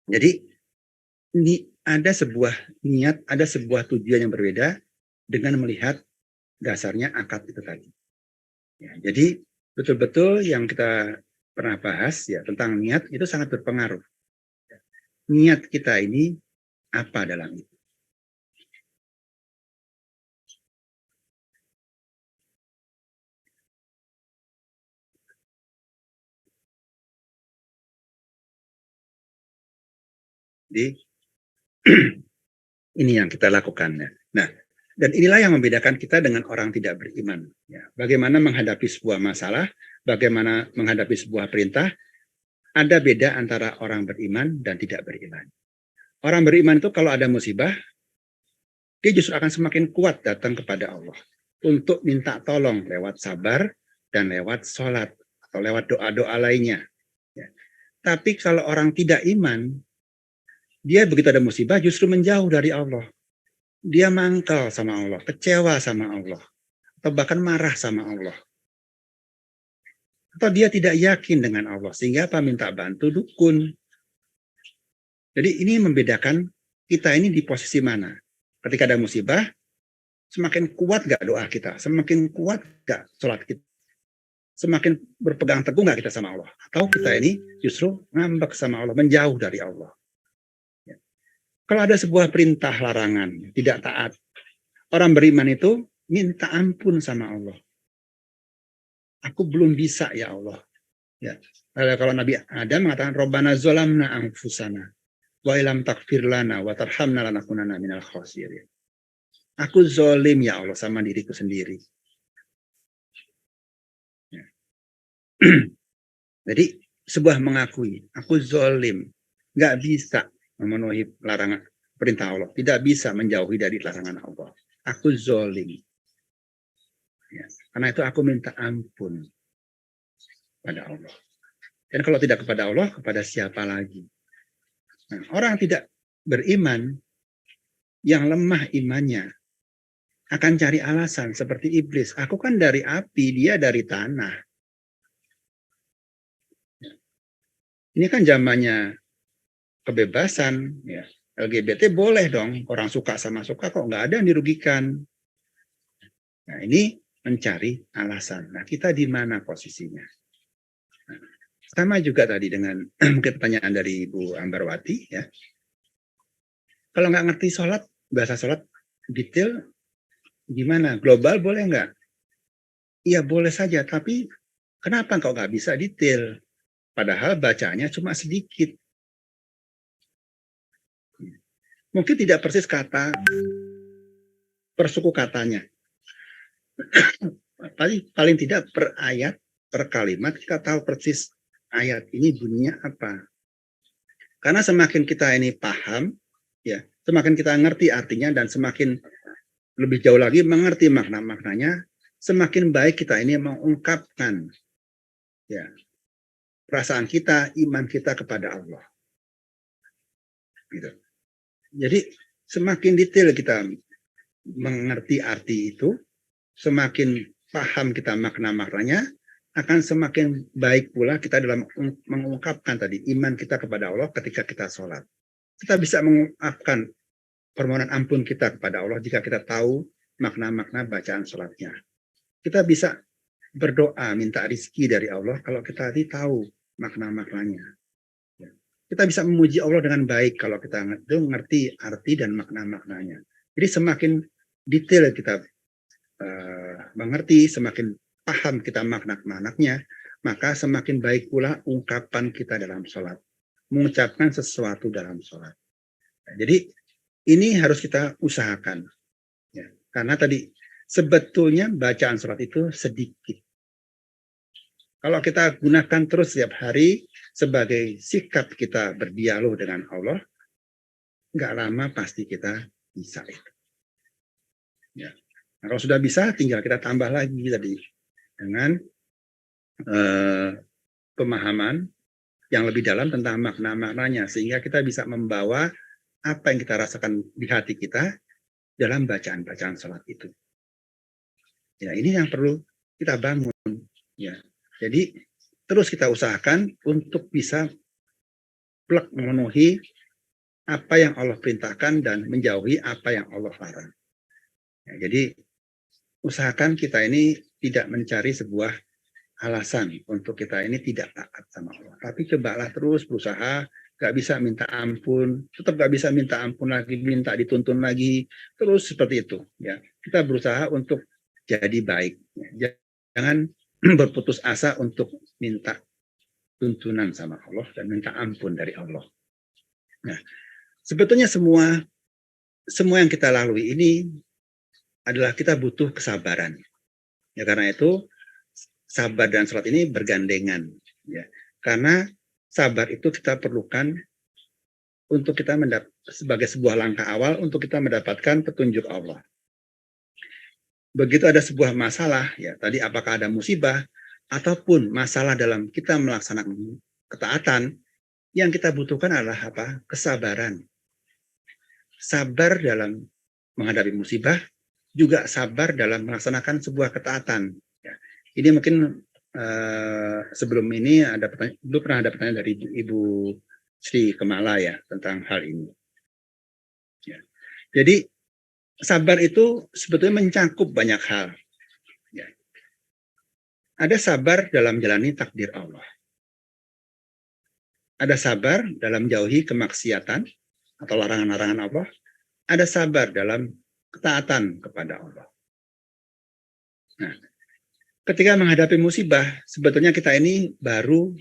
Jadi ini ada sebuah niat, ada sebuah tujuan yang berbeda dengan melihat dasarnya akad itu tadi. Ya, jadi betul-betul yang kita pernah bahas ya tentang niat itu sangat berpengaruh. Niat kita ini apa dalam itu? Jadi ini yang kita lakukan. Nah, dan inilah yang membedakan kita dengan orang tidak beriman. Ya, bagaimana menghadapi sebuah masalah, bagaimana menghadapi sebuah perintah, ada beda antara orang beriman dan tidak beriman. Orang beriman itu kalau ada musibah, dia justru akan semakin kuat datang kepada Allah untuk minta tolong lewat sabar dan lewat sholat atau lewat doa-doa lainnya. Ya. Tapi kalau orang tidak iman, dia begitu ada musibah justru menjauh dari Allah. Dia mangkal sama Allah, kecewa sama Allah, atau bahkan marah sama Allah. Atau dia tidak yakin dengan Allah, sehingga apa? Minta bantu dukun. Jadi ini membedakan kita ini di posisi mana. Ketika ada musibah, semakin kuat gak doa kita, semakin kuat gak sholat kita, semakin berpegang teguh gak kita sama Allah. Atau kita ini justru ngambek sama Allah, menjauh dari Allah. Ya. Kalau ada sebuah perintah larangan, tidak taat, orang beriman itu minta ampun sama Allah. Aku belum bisa ya Allah. Ya. Kalau Nabi Adam mengatakan Rabbana zolamna anfusana wa ilam takfir lana wa tarhamna lanakunanna minal khasirin. Aku zolim ya Allah sama diriku sendiri. Ya. Jadi sebuah mengakui aku zolim, nggak bisa memenuhi larangan perintah Allah, tidak bisa menjauhi dari larangan Allah. Aku zolim. Ya. Karena itu aku minta ampun pada Allah. Dan kalau tidak kepada Allah, kepada siapa lagi? Nah, orang tidak beriman, yang lemah imannya, akan cari alasan seperti iblis. Aku kan dari api, dia dari tanah. Ini kan zamannya kebebasan. Ya. LGBT boleh dong, orang suka sama suka kok nggak ada yang dirugikan. Nah ini mencari alasan. Nah kita di mana posisinya? Nah, sama juga tadi dengan pertanyaan dari Ibu Ambarwati. Ya. Kalau nggak ngerti sholat, bahasa sholat detail, gimana? Global boleh nggak? Iya boleh saja, tapi kenapa kok nggak bisa detail? Padahal bacanya cuma sedikit. Mungkin tidak persis kata per suku katanya. Paling tidak per ayat, per kalimat kita tahu persis ayat ini bunyinya apa. Karena semakin kita ini paham, ya, semakin kita ngerti artinya dan semakin lebih jauh lagi mengerti makna-maknanya, semakin baik kita ini mengungkapkan ya perasaan kita, iman kita kepada Allah. Gitu. Jadi semakin detail kita mengerti arti itu, semakin paham kita makna-maknanya, akan semakin baik pula kita dalam mengungkapkan tadi iman kita kepada Allah ketika kita sholat. Kita bisa mengungkapkan permohonan ampun kita kepada Allah jika kita tahu makna-makna bacaan sholatnya. Kita bisa berdoa minta rizki dari Allah kalau kita tahu makna-maknanya. Kita bisa memuji Allah dengan baik kalau kita ngerti arti dan makna-maknanya. Jadi semakin detail kita mengerti, semakin paham kita makna-maknanya, maka semakin baik pula ungkapan kita dalam sholat. Mengucapkan sesuatu dalam sholat. Jadi ini harus kita usahakan. Ya. Karena tadi sebetulnya bacaan sholat itu sedikit. Kalau kita gunakan terus setiap hari sebagai sikap kita berdialog dengan Allah, nggak lama pasti kita bisa itu. Ya. Nah, kalau sudah bisa, tinggal kita tambah lagi tadi dengan pemahaman yang lebih dalam tentang makna-maknanya, sehingga kita bisa membawa apa yang kita rasakan di hati kita dalam bacaan-bacaan sholat itu. Ya, ini yang perlu kita bangun. Ya, jadi terus kita usahakan untuk bisa plek memenuhi apa yang Allah perintahkan dan menjauhi apa yang Allah larang. Ya, jadi usahakan kita ini tidak mencari sebuah alasan untuk kita ini tidak taat sama Allah. Tapi cobalah terus berusaha, gak bisa minta ampun, tetap gak bisa minta ampun lagi, minta dituntun lagi, terus seperti itu. Ya, kita berusaha untuk jadi baik. Jangan berputus asa untuk minta tuntunan sama Allah dan minta ampun dari Allah. Nah, sebetulnya semua yang kita lalui ini adalah kita butuh kesabaran. Ya, karena itu sabar dan sholat ini bergandengan, ya. Karena sabar itu kita perlukan untuk kita sebagai sebuah langkah awal untuk kita mendapatkan petunjuk Allah. Begitu ada sebuah masalah, ya tadi apakah ada musibah ataupun masalah dalam kita melaksanakan ketaatan, yang kita butuhkan adalah apa? Kesabaran. Sabar dalam menghadapi musibah, juga sabar dalam melaksanakan sebuah ketaatan. Ini mungkin sebelum ini dulu pernah ada pertanyaan dari Ibu Sri Kemala ya tentang hal ini. Ya. Jadi sabar itu sebetulnya mencakup banyak hal. Ya. Ada sabar dalam jalani takdir Allah. Ada sabar dalam jauhi kemaksiatan atau larangan-larangan Allah. Ada sabar dalam ketaatan kepada Allah. Nah, ketika menghadapi musibah, sebetulnya kita ini baru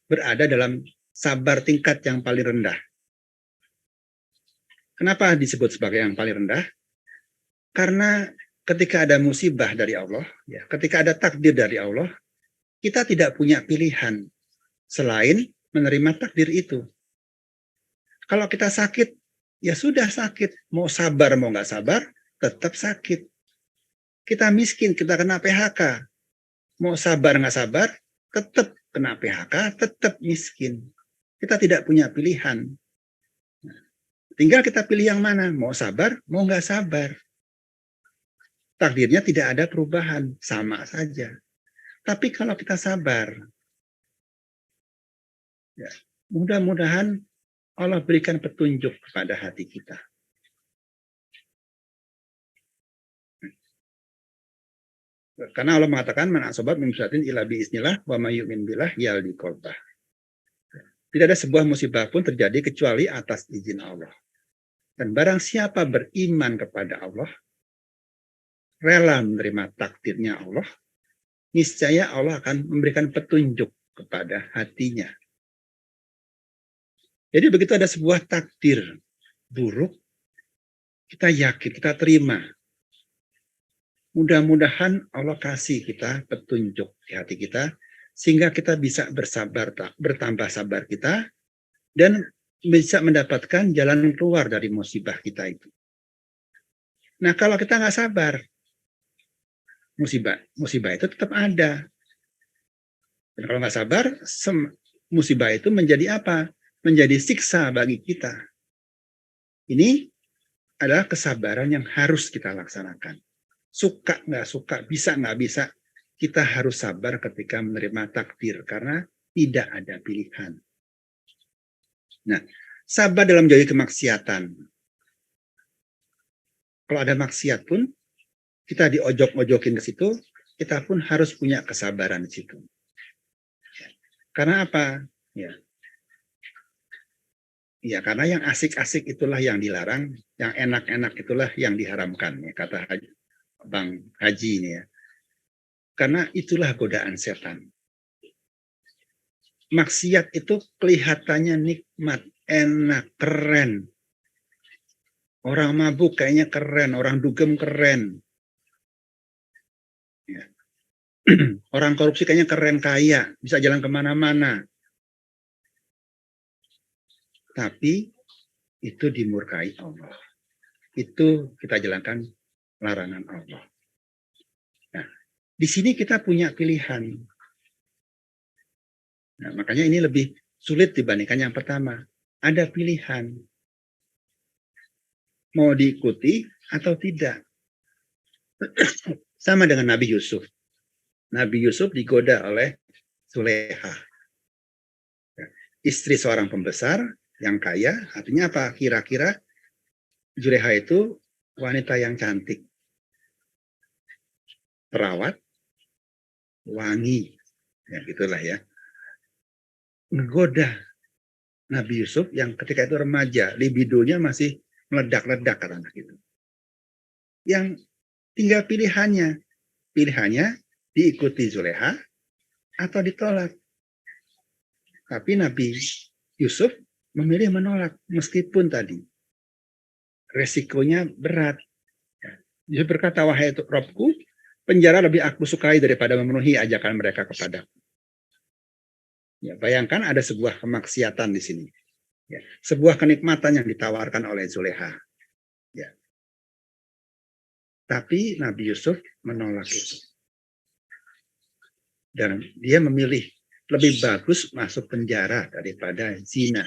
berada dalam sabar tingkat yang paling rendah. Kenapa disebut sebagai yang paling rendah? Karena ketika ada musibah dari Allah, ya, ketika ada takdir dari Allah, kita tidak punya pilihan selain menerima takdir itu. Kalau kita sakit, ya sudah sakit. Mau sabar, mau nggak sabar, tetap sakit. Kita miskin, kita kena PHK. Mau sabar nggak sabar, tetap kena PHK, tetap miskin. Kita tidak punya pilihan. Tinggal kita pilih yang mana, mau sabar, mau nggak sabar. Takdirnya tidak ada perubahan, sama saja. Tapi kalau kita sabar, ya, mudah-mudahan Allah berikan petunjuk kepada hati kita. Karena Allah mengatakan man asobat min musibatin illa bi iznillah wa may yu'min billah yahdi qalbah. Tidak ada sebuah musibah pun terjadi kecuali atas izin Allah. Dan barang siapa beriman kepada Allah, rela menerima takdirnya Allah, niscaya Allah akan memberikan petunjuk kepada hatinya. Jadi begitu ada sebuah takdir buruk, kita yakin, kita terima. Mudah-mudahan Allah kasih kita petunjuk di hati kita, sehingga kita bisa bertambah sabar kita, dan bisa mendapatkan jalan keluar dari musibah kita itu. Nah, kalau kita nggak sabar, musibah itu tetap ada. Dan kalau nggak sabar, musibah itu menjadi apa? Menjadi siksa bagi kita. Ini adalah kesabaran yang harus kita laksanakan. Suka nggak suka, bisa nggak bisa, kita harus sabar ketika menerima takdir karena tidak ada pilihan. Nah, sabar dalam menjauhi kemaksiatan. Kalau ada maksiat pun, kita diojok-ojokin ke situ, kita pun harus punya kesabaran di situ. Karena apa? Ya, karena yang asik-asik itulah yang dilarang, yang enak-enak itulah yang diharamkan, ya, kata Bang Haji ini ya. Karena itulah godaan setan. Maksiat itu kelihatannya nikmat, enak, keren. Orang mabuk kayaknya keren, orang dugem keren. Ya. Orang korupsi kayaknya keren, kaya, bisa jalan kemana-mana. Tapi itu dimurkai Allah. Itu kita jalankan larangan Allah. Nah, di sini kita punya pilihan. Nah, makanya ini lebih sulit dibandingkan yang pertama. Ada pilihan. Mau diikuti atau tidak. Sama dengan Nabi Yusuf. Nabi Yusuf digoda oleh Zuleha. Istri seorang pembesar yang kaya. Artinya apa? Kira-kira Zuleha itu wanita yang cantik. Perawat. Wangi. Ya, gitulah ya. Menggoda Nabi Yusuf yang ketika itu remaja. Libidonya masih meledak-ledak kata anak itu. Yang tinggal pilihannya. Pilihannya diikuti Zuleha atau ditolak. Tapi Nabi Yusuf memilih menolak meskipun tadi resikonya berat. Yusuf berkata, wahai Robku, penjara lebih aku sukai daripada memenuhi ajakan mereka kepada. Ya, bayangkan ada sebuah kemaksiatan di sini. Ya, sebuah kenikmatan yang ditawarkan oleh Zuleha. Ya. Tapi Nabi Yusuf menolak itu. Dan dia memilih lebih bagus masuk penjara daripada zina.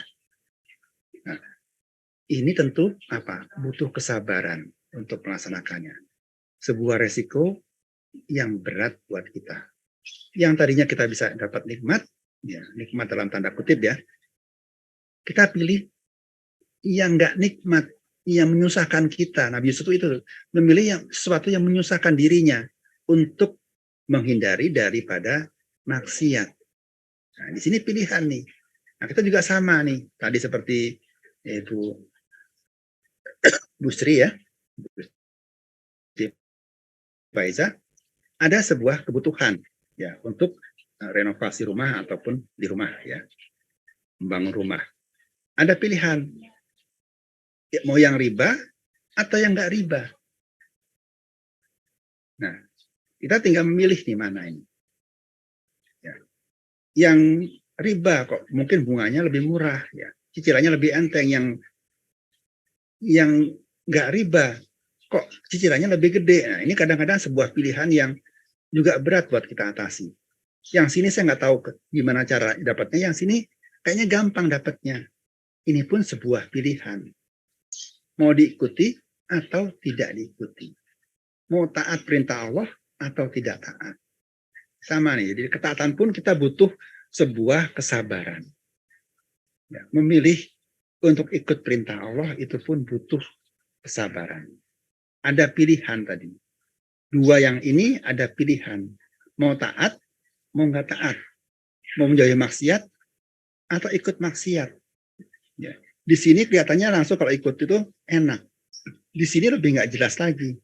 Nah, ini tentu apa? Butuh kesabaran untuk melaksanakannya. Sebuah resiko yang berat buat kita. Yang tadinya kita bisa dapat nikmat, ya, nikmat dalam tanda kutip ya. Kita pilih yang nggak nikmat, yang menyusahkan kita. Nabi Yusuf itu memilih yang sesuatu yang menyusahkan dirinya untuk menghindari daripada maksiat. Nah, di sini pilihan nih. Nah, kita juga sama nih. Tadi seperti Bu Sri ya, Faiza, ada sebuah kebutuhan ya untuk renovasi rumah ataupun di rumah ya, membangun rumah. Ada pilihan ya, mau yang riba atau yang nggak riba. Nah, kita tinggal memilih di mana ini. Ya. Yang riba kok mungkin bunganya lebih murah ya, cicilannya lebih enteng. Yang nggak riba kok cicilannya lebih gede. Nah, ini kadang-kadang sebuah pilihan yang juga berat buat kita atasi. Yang sini saya nggak tahu gimana cara dapatnya, yang sini kayaknya gampang dapatnya. Ini pun sebuah pilihan. Mau diikuti atau tidak diikuti. Mau taat perintah Allah atau tidak taat. Sama nih, jadi ketaatan pun kita butuh sebuah kesabaran. Ya, memilih untuk ikut perintah Allah itu pun butuh kesabaran. Ada pilihan tadi. Dua yang ini ada pilihan. Mau taat, mau nggak taat. Mau menjauhi maksiat, atau ikut maksiat. Ya. Di sini kelihatannya langsung kalau ikut itu enak. Di sini lebih nggak jelas lagi.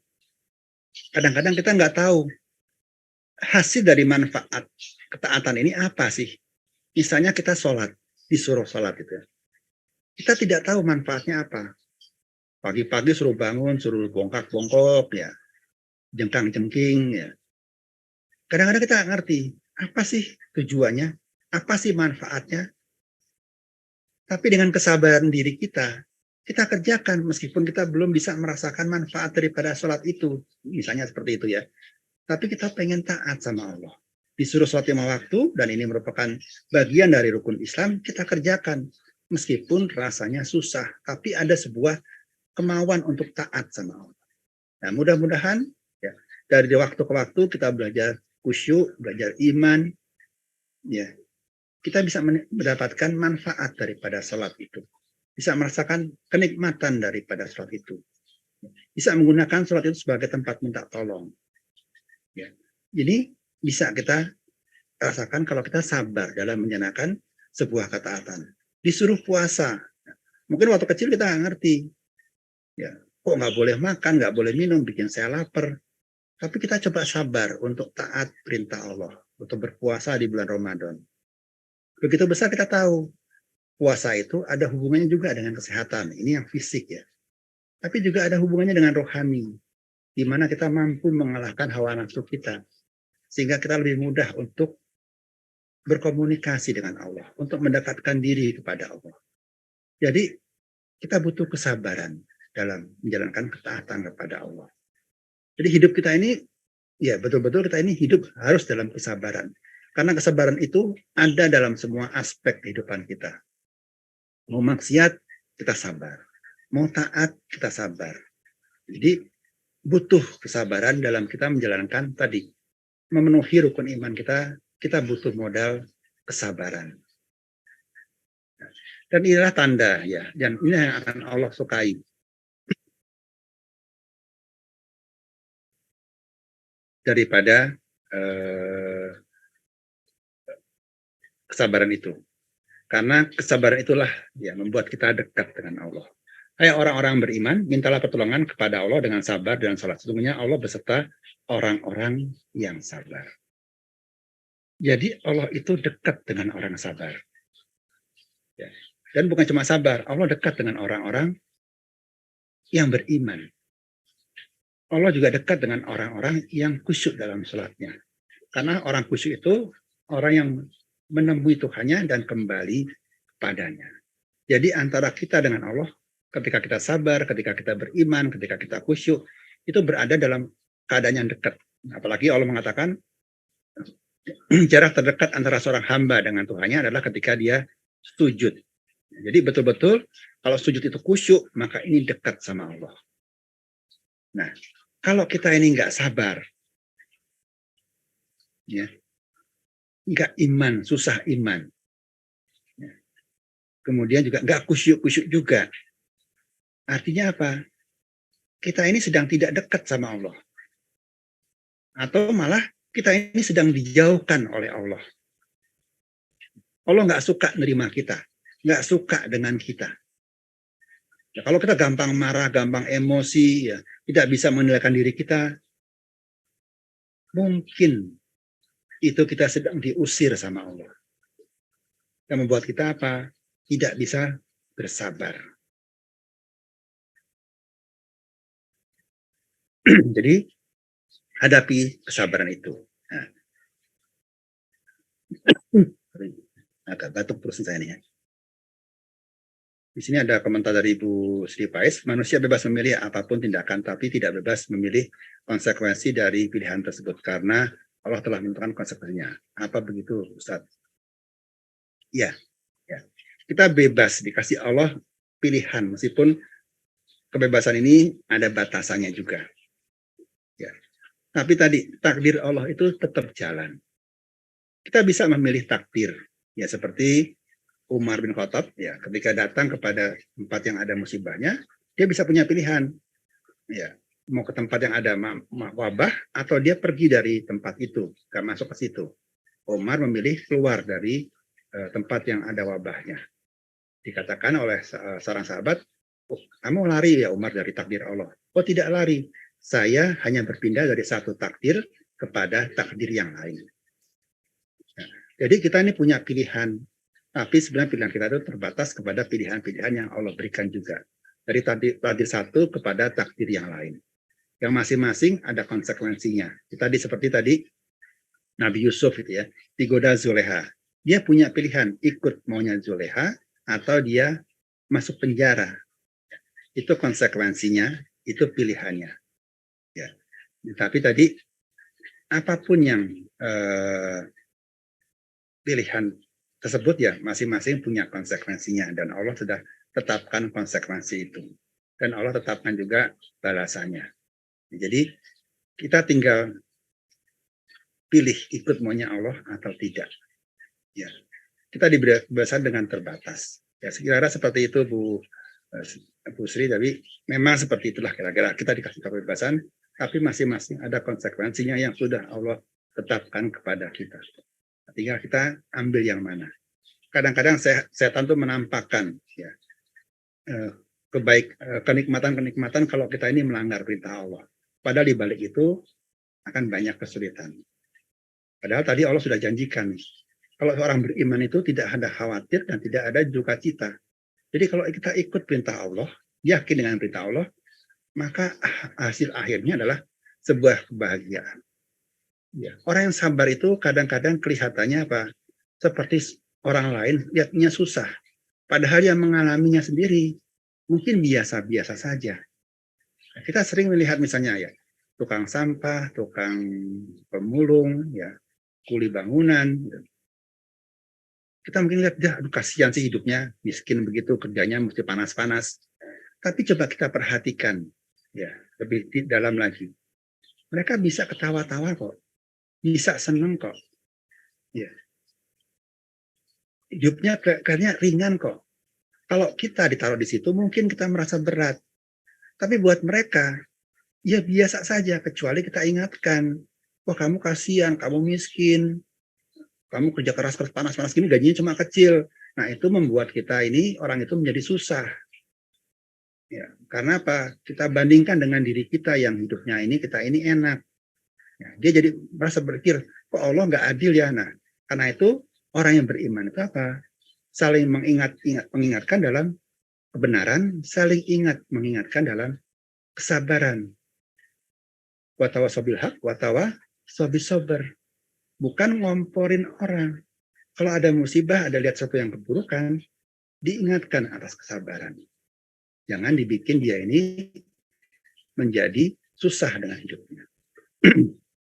Kadang-kadang kita nggak tahu hasil dari manfaat ketaatan ini apa sih. Misalnya kita sholat, disuruh sholat gitu ya. Kita tidak tahu manfaatnya apa. Pagi-pagi suruh bangun, suruh bongkak-bongkok ya, jengkang-jengking ya. Kadang-kadang kita nggak ngerti apa sih tujuannya, apa sih manfaatnya. Tapi dengan kesabaran diri kita kerjakan meskipun kita belum bisa merasakan manfaat daripada sholat itu. Misalnya seperti itu ya. Tapi kita pengen taat sama Allah. Disuruh sholat lima waktu, dan ini merupakan bagian dari rukun Islam, kita kerjakan. Meskipun rasanya susah, tapi ada sebuah kemauan untuk taat sama Allah. Nah, mudah-mudahan ya, dari waktu ke waktu kita belajar khusyuk, belajar iman, ya, kita bisa mendapatkan manfaat daripada sholat itu. Bisa merasakan kenikmatan daripada sholat itu. Bisa menggunakan sholat itu sebagai tempat minta tolong. Ya. Ini bisa kita rasakan kalau kita sabar dalam menjalankan sebuah ketaatan. Disuruh puasa. Mungkin waktu kecil kita nggak ngerti. Ya, kok nggak boleh makan, nggak boleh minum, bikin saya lapar. Tapi kita coba sabar untuk taat perintah Allah. Untuk berpuasa di bulan Ramadan. Begitu besar kita tahu puasa itu ada hubungannya juga dengan kesehatan. Ini yang fisik ya. Tapi juga ada hubungannya dengan rohani. Di mana kita mampu mengalahkan hawa nafsu kita. Sehingga kita lebih mudah untuk berkomunikasi dengan Allah. Untuk mendekatkan diri kepada Allah. Jadi kita butuh kesabaran dalam menjalankan ketaatan kepada Allah. Jadi hidup kita ini, ya betul-betul kita ini hidup harus dalam kesabaran. Karena kesabaran itu ada dalam semua aspek kehidupan kita. Mau maksiat, kita sabar. Mau taat, kita sabar. Jadi butuh kesabaran dalam kita menjalankan tadi. Memenuhi rukun iman kita butuh modal kesabaran. Dan inilah tanda ya, dan ini yang akan Allah sukai. Daripada kesabaran itu. Karena kesabaran itulah ya membuat kita dekat dengan Allah. Hai orang-orang beriman, mintalah pertolongan kepada Allah dengan sabar dan salat. Sesungguhnya Allah beserta orang-orang yang sabar. Jadi Allah itu dekat dengan orang sabar. Ya. Dan bukan cuma sabar, Allah dekat dengan orang-orang yang beriman. Allah juga dekat dengan orang-orang yang khusyuk dalam salatnya. Karena orang khusyuk itu orang yang menemui Tuhannya dan kembali kepadanya. Jadi antara kita dengan Allah, ketika kita sabar, ketika kita beriman, ketika kita khusyuk, itu berada dalam keadaan yang dekat. Apalagi Allah mengatakan, jarak terdekat antara seorang hamba dengan Tuhannya adalah ketika dia sujud. Jadi betul-betul kalau sujud itu khusyuk, maka ini dekat sama Allah. Nah, kalau kita ini nggak sabar, ya, nggak iman, susah iman, ya, kemudian juga nggak khusyuk juga. Artinya apa? Kita ini sedang tidak dekat sama Allah. Atau malah kita ini sedang dijauhkan oleh Allah. Allah nggak suka nerima kita. Nggak suka dengan kita. Ya, kalau kita gampang marah, gampang emosi, ya, tidak bisa mengendalikan diri kita, mungkin itu kita sedang diusir sama Allah. Yang membuat kita apa? Tidak bisa bersabar. Jadi hadapi kesabaran itu. Nah, agak batuk terus saya nih ya. Di sini ada komentar dari Ibu Sri Pais, manusia bebas memilih apapun tindakan, tapi tidak bebas memilih konsekuensi dari pilihan tersebut, karena Allah telah menentukan konsekuensinya. Apa begitu, Ustaz? Ya, ya. Kita bebas, dikasih Allah pilihan, meskipun kebebasan ini ada batasannya juga. Ya. Tapi tadi, takdir Allah itu tetap jalan. Kita bisa memilih takdir, ya seperti Umar bin Khattab, ya, ketika datang kepada tempat yang ada musibahnya, dia bisa punya pilihan, ya, mau ke tempat yang ada wabah atau dia pergi dari tempat itu, gak masuk ke situ. Umar memilih keluar dari tempat yang ada wabahnya. Dikatakan oleh seorang sahabat, oh, kamu lari ya Umar dari takdir Allah. Oh tidak lari, saya hanya berpindah dari satu takdir kepada takdir yang lain. Nah, jadi kita ini punya pilihan. Tapi sebenarnya pilihan kita itu terbatas kepada pilihan-pilihan yang Allah berikan juga. Dari takdir satu kepada takdir yang lain. Yang masing-masing ada konsekuensinya. Seperti tadi Nabi Yusuf itu ya, digoda Zuleha. Dia punya pilihan ikut maunya Zuleha atau dia masuk penjara. Itu konsekuensinya, itu pilihannya. Ya. Tapi tadi apapun yang pilihan tersebut ya masing-masing punya konsekuensinya dan Allah sudah tetapkan konsekuensi itu dan Allah tetapkan juga balasannya. Jadi kita tinggal pilih ikut maunya Allah atau tidak. Ya, kita diberi kebebasan dengan terbatas. Ya, sekira-kira seperti itu Bu Sri, tapi memang seperti itulah kira-kira kita dikasih kebebasan, tapi masing-masing ada konsekuensinya yang sudah Allah tetapkan kepada kita. Tinggal kita ambil yang mana. Kadang-kadang setan itu menampakkan ya, kenikmatan-kenikmatan kalau kita ini melanggar perintah Allah. Padahal di balik itu akan banyak kesulitan. Padahal tadi Allah sudah janjikan, kalau seorang beriman itu tidak ada khawatir dan tidak ada duka cita. Jadi kalau kita ikut perintah Allah, yakin dengan perintah Allah, maka hasil akhirnya adalah sebuah kebahagiaan. Ya, orang yang sabar itu kadang-kadang kelihatannya apa? Seperti orang lain lihatnya susah. Padahal yang mengalaminya sendiri mungkin biasa-biasa saja. Kita sering melihat misalnya ya, tukang sampah, tukang pemulung, ya, kuli bangunan. Kita mungkin lihat, ya, aduh kasihan sih hidupnya, miskin begitu, kerjanya mesti panas-panas. Tapi coba kita perhatikan, ya, lebih dalam lagi. Mereka bisa ketawa-tawa kok, bisa seneng kok. Ya. Hidupnya kayaknya ringan kok. Kalau kita ditaruh di situ, mungkin kita merasa berat. Tapi buat mereka, ya biasa saja, kecuali kita ingatkan, wah kamu kasihan, kamu miskin, kamu kerja keras panas-panas gini, gajinya cuma kecil. Nah itu membuat kita ini, orang itu menjadi susah. Ya, karena apa? Kita bandingkan dengan diri kita yang hidupnya ini, kita ini enak. Ya, dia jadi merasa berpikir, kok Allah nggak adil ya? Nah, karena itu orang yang beriman itu apa? Saling mengingatkan dalam kebenaran, saling mengingatkan dalam kesabaran. Watawasobil haq, watawasobil sober. Bukan ngomporin orang. Kalau ada musibah, ada lihat sesuatu yang keburukan, diingatkan atas kesabaran. Jangan dibikin dia ini menjadi susah dengan hidupnya.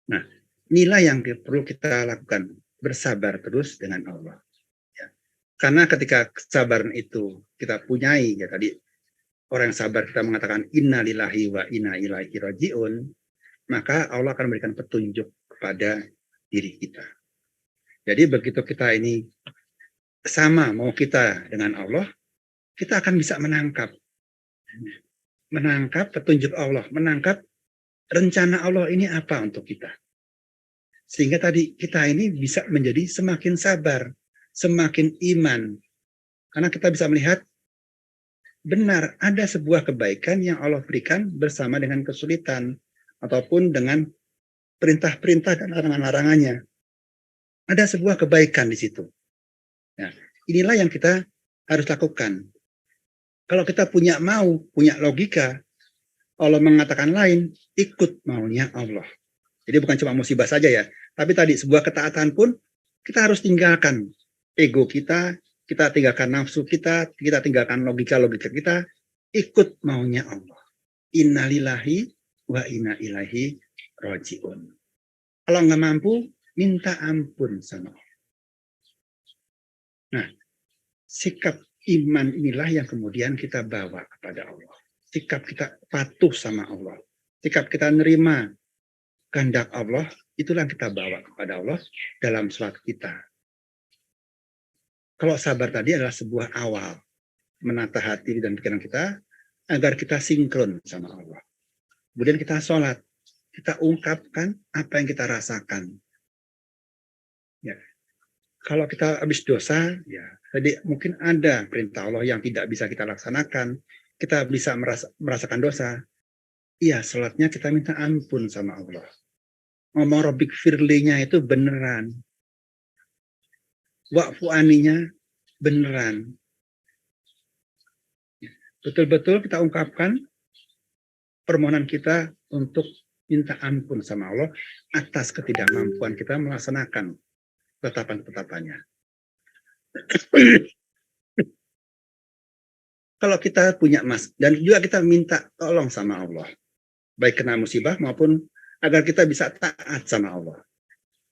Nah, inilah yang perlu kita lakukan. Bersabar terus dengan Allah. Ya. Karena ketika kesabaran itu kita punyai, ya tadi orang yang sabar kita mengatakan inna lillahi wa inna ilaihi rajiun, maka Allah akan memberikan petunjuk kepada diri kita. Jadi begitu kita ini sama mau kita dengan Allah, kita akan bisa menangkap petunjuk Allah, menangkap rencana Allah ini apa untuk kita. Sehingga tadi kita ini bisa menjadi semakin sabar, semakin iman. Karena kita bisa melihat benar ada sebuah kebaikan yang Allah berikan bersama dengan kesulitan ataupun dengan perintah-perintah dan larangan-larangannya. Ada sebuah kebaikan di situ. Nah, inilah yang kita harus lakukan. Kalau kita punya logika, Allah mengatakan lain, ikut maunya Allah. Jadi bukan cuma musibah saja ya, tapi tadi sebuah ketaatan pun kita harus tinggalkan ego kita tinggalkan nafsu kita tinggalkan logika-logika kita, ikut maunya Allah. Innalillahi wa inna ilaihi rajiun. Kalau nggak mampu, minta ampun sama Allah. Nah, sikap iman inilah yang kemudian kita bawa kepada Allah. Sikap kita patuh sama Allah. Sikap kita nerima kehendak Allah, itulah yang kita bawa kepada Allah dalam sholat kita. Kalau sabar tadi adalah sebuah awal, menata hati dan pikiran kita, agar kita sinkron sama Allah. Kemudian kita sholat, kita ungkapkan apa yang kita rasakan. Ya. Kalau kita habis dosa, ya tadi mungkin ada perintah Allah yang tidak bisa kita laksanakan, kita bisa merasakan dosa. Iya, sholatnya kita minta ampun sama Allah. Ngomong Robik Firlinya itu beneran. Wa'fu aninya beneran. Betul-betul kita ungkapkan permohonan kita untuk minta ampun sama Allah atas ketidakmampuan kita melaksanakan ketetapan-ketetapannya. Kalau kita punya dan juga kita minta tolong sama Allah, baik kena musibah maupun agar kita bisa taat sama Allah.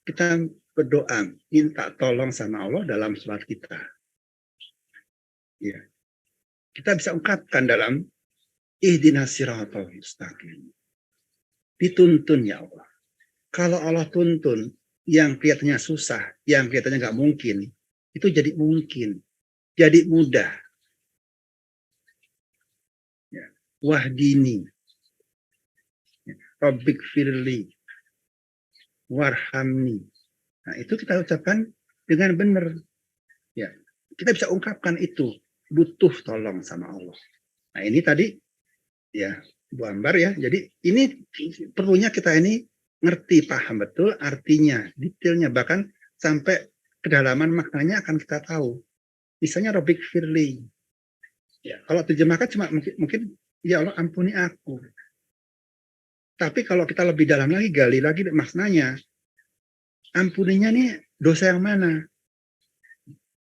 Kita berdoa, minta tolong sama Allah dalam sholat kita. Ya. Kita bisa ungkapkan dalam ihdinas siratal mustaqim. Dituntun ya Allah. Kalau Allah tuntun, yang kelihatannya susah, yang kelihatannya nggak mungkin, itu jadi mungkin, jadi mudah. Ya. Wahdini, Rabbik firli, warhamni. Nah, itu kita ucapkan dengan benar. Ya, kita bisa ungkapkan itu, butuh tolong sama Allah. Nah, ini tadi ya, Bu Ambar ya. Jadi ini perlunya kita ini ngerti, paham betul artinya, detailnya, bahkan sampai kedalaman maknanya akan kita tahu. Misalnya Rabbik firli. Ya, kalau terjemahkan cuma mungkin ya Allah ampuni aku. Tapi kalau kita lebih dalam lagi, gali lagi maknanya, ampuninya nih dosa yang mana?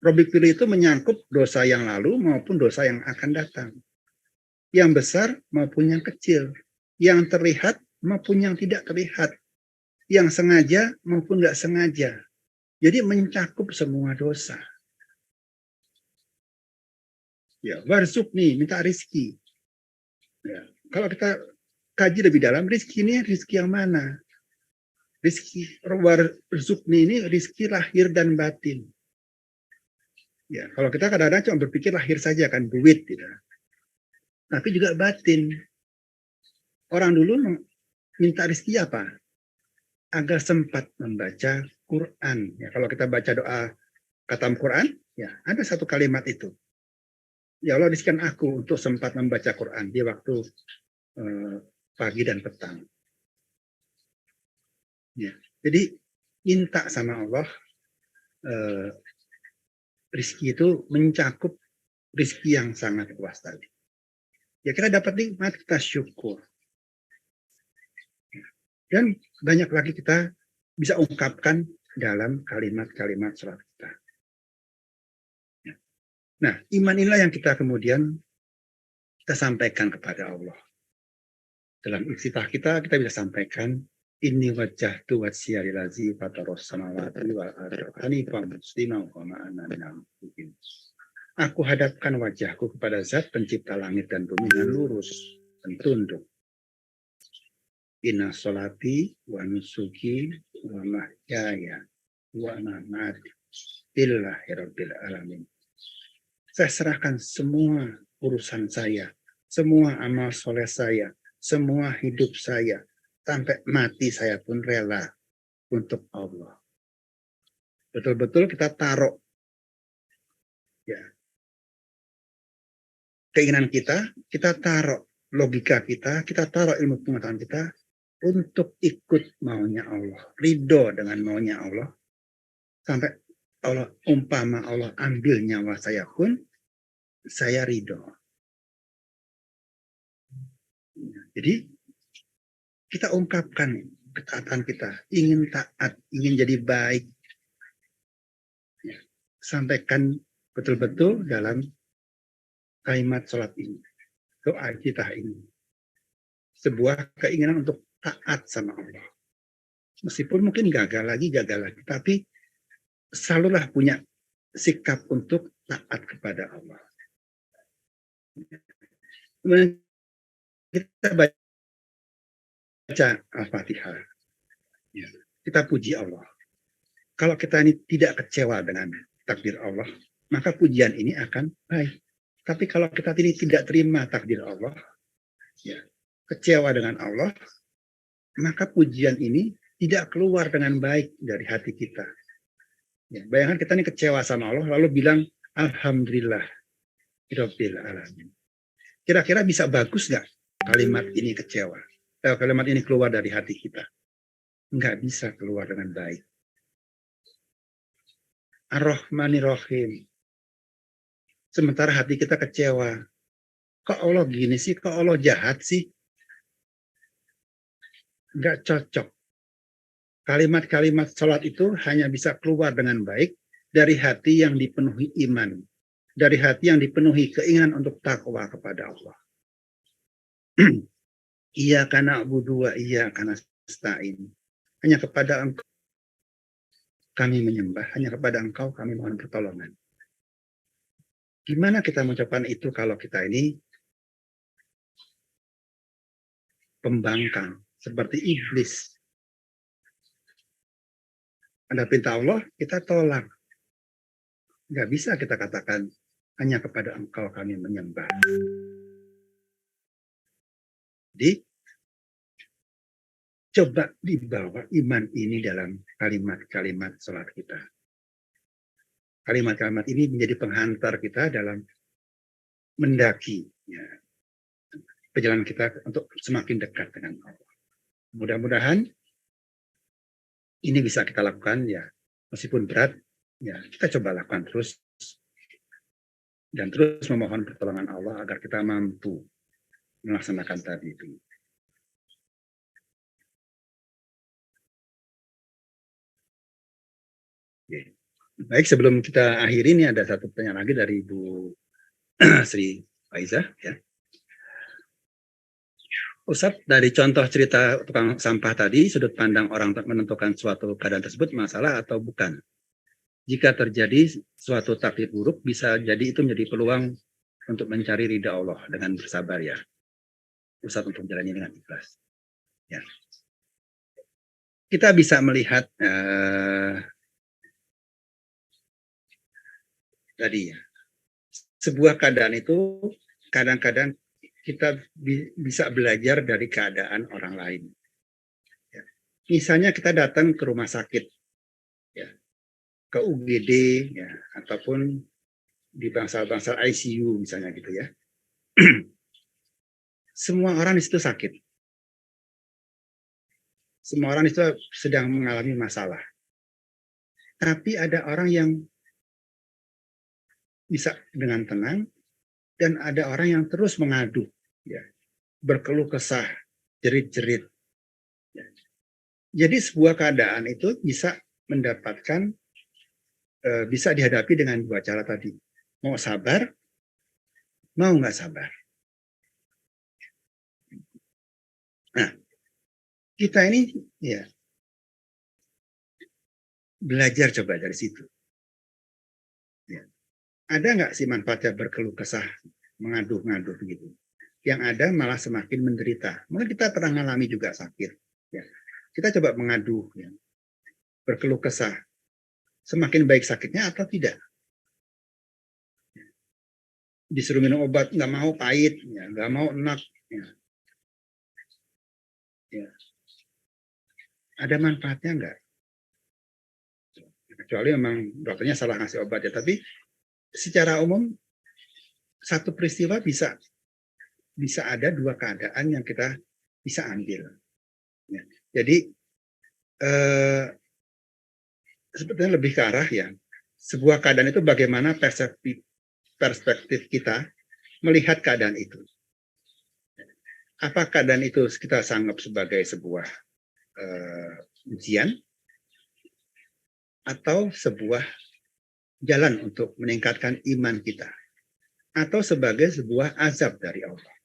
Rabbik firli itu menyangkut dosa yang lalu maupun dosa yang akan datang. yang besar maupun yang kecil, yang terlihat maupun yang tidak terlihat, yang sengaja maupun nggak sengaja. Jadi mencakup semua dosa. Ya, warzukni, minta rizki. Ya, kalau kita kaji lebih dalam, rizki ini rizki yang mana? Rizki warzukni ini rizki lahir dan batin. Ya, kalau kita kadang-kadang cuma berpikir lahir saja kan, duit, gitu. Tapi juga batin. Orang dulu minta rizki apa? Agar sempat membaca Quran. Ya, kalau kita baca doa khatam Quran, ya ada satu kalimat itu. Ya Allah, rizkikan aku untuk sempat membaca Quran di waktu pagi dan petang. Ya, jadi minta sama Allah, rizki itu mencakup rizki yang sangat luas tadi. Ya kita dapat nikmat, kita syukur. Dan banyak lagi kita bisa ungkapkan dalam kalimat-kalimat salat kita. Nah, iman inilah yang kita kemudian kita sampaikan kepada Allah. Dalam iftitah kita bisa sampaikan, inni wajjahtu wajhiya lillazi fataros samawati wal ardi hanifan musliman wa ma ana minal musyrikin. Aku hadapkan wajahku kepada Zat pencipta langit dan bumi yang lurus dan tunduk. Inna sholati wa nusuki wa mahyaya wa mamati lillahi rabbil alamin. Saya serahkan semua urusan saya, semua amal soleh saya, semua hidup saya, sampai mati saya pun rela untuk Allah. Betul-betul kita taruh ya, keinginan kita taruh logika kita taruh ilmu pengetahuan kita untuk ikut maunya Allah, ridho dengan maunya Allah, sampai Allah umpama Allah ambil nyawa saya pun saya ridho. Jadi kita ungkapkan ketaatan kita, ingin taat, ingin jadi baik. Ya, sampaikan betul-betul dalam kalimat sholat ini, doa kita ini. Sebuah keinginan untuk taat sama Allah. Meskipun mungkin gagal lagi, tapi selalulah punya sikap untuk taat kepada Allah. Kemudian kita baca Al-Fatihah. Ya, kita puji Allah. Kalau kita ini tidak kecewa dengan takdir Allah, maka pujian ini akan baik. Tapi kalau kita ini tidak terima takdir Allah, ya, kecewa dengan Allah, maka pujian ini tidak keluar dengan baik dari hati kita. Ya, bayangkan kita ini kecewa sama Allah, lalu bilang, Alhamdulillah, Rabbil Alamin. Kira-kira bisa bagus nggak kalimat ini kecewa? Kalimat ini keluar dari hati kita? Nggak bisa keluar dengan baik. Ar-Rahmanir-Rahim. Sementara hati kita kecewa. Kok Allah gini sih? Kok Allah jahat sih? Nggak cocok. Kalimat-kalimat sholat itu hanya bisa keluar dengan baik dari hati yang dipenuhi iman. Dari hati yang dipenuhi keinginan untuk takwa kepada Allah. Iyyaka na'budu wa iyyaka nasta'in. Hanya kepada Engkau kami menyembah, hanya kepada Engkau kami mohon pertolongan. Gimana kita mengucapkan itu kalau kita ini pembangkang, seperti iblis. Ada perintah Allah, kita tolak. Nggak bisa kita katakan, hanya kepada Engkau kami menyembah. Jadi, coba dibawa iman ini dalam kalimat-kalimat sholat kita. Kalimat-kalimat ini menjadi penghantar kita dalam mendaki ya, perjalanan kita untuk semakin dekat dengan Allah. Mudah-mudahan ini bisa kita lakukan ya, meskipun berat, ya kita coba lakukan terus dan terus memohon pertolongan Allah agar kita mampu melaksanakan tadi itu. Oke. Baik, sebelum kita akhiri ini ada satu pertanyaan lagi dari Ibu Sri Faiza ya. Ustadz, dari contoh cerita tukang sampah tadi, sudut pandang orang menentukan suatu keadaan tersebut masalah atau bukan. Jika terjadi suatu takdir buruk, bisa jadi itu menjadi peluang untuk mencari ridha Allah dengan bersabar ya. Ustadz untuk menjalani dengan ikhlas. Ya. Kita bisa melihat tadi ya, sebuah keadaan itu kadang-kadang kita bisa belajar dari keadaan orang lain. Ya. Misalnya kita datang ke rumah sakit, ya, ke UGD, ya, ataupun di bangsal-bangsal ICU misalnya gitu ya. Semua orang di situ sakit. Semua orang itu sedang mengalami masalah. Tapi ada orang yang bisa dengan tenang dan ada orang yang terus mengadu, ya, berkeluh kesah, jerit-jerit. Ya. Jadi sebuah keadaan itu bisa mendapatkan, bisa dihadapi dengan dua cara tadi. Mau sabar, mau nggak sabar. Nah, kita ini ya belajar coba dari situ. Ya. Ada nggak sih manfaatnya berkeluh kesah, mengadu-ngadu begitu? Yang ada malah semakin menderita. Mungkin kita pernah mengalami juga sakit. Ya. Kita coba mengadu, ya, berkeluh kesah. Semakin baik sakitnya atau tidak? Disuruh minum obat, nggak mau, pahit, ya, nggak mau, enak. Ya. Ya. Ada manfaatnya nggak? Kecuali memang dokternya salah ngasih obat ya. Tapi secara umum satu peristiwa bisa ada dua keadaan yang kita bisa ambil. Ya. Jadi sebetulnya lebih ke arah ya, sebuah keadaan itu bagaimana perspektif kita melihat keadaan itu. Apa keadaan itu kita anggap sebagai sebuah ujian atau sebuah jalan untuk meningkatkan iman kita, atau sebagai sebuah azab dari Allah.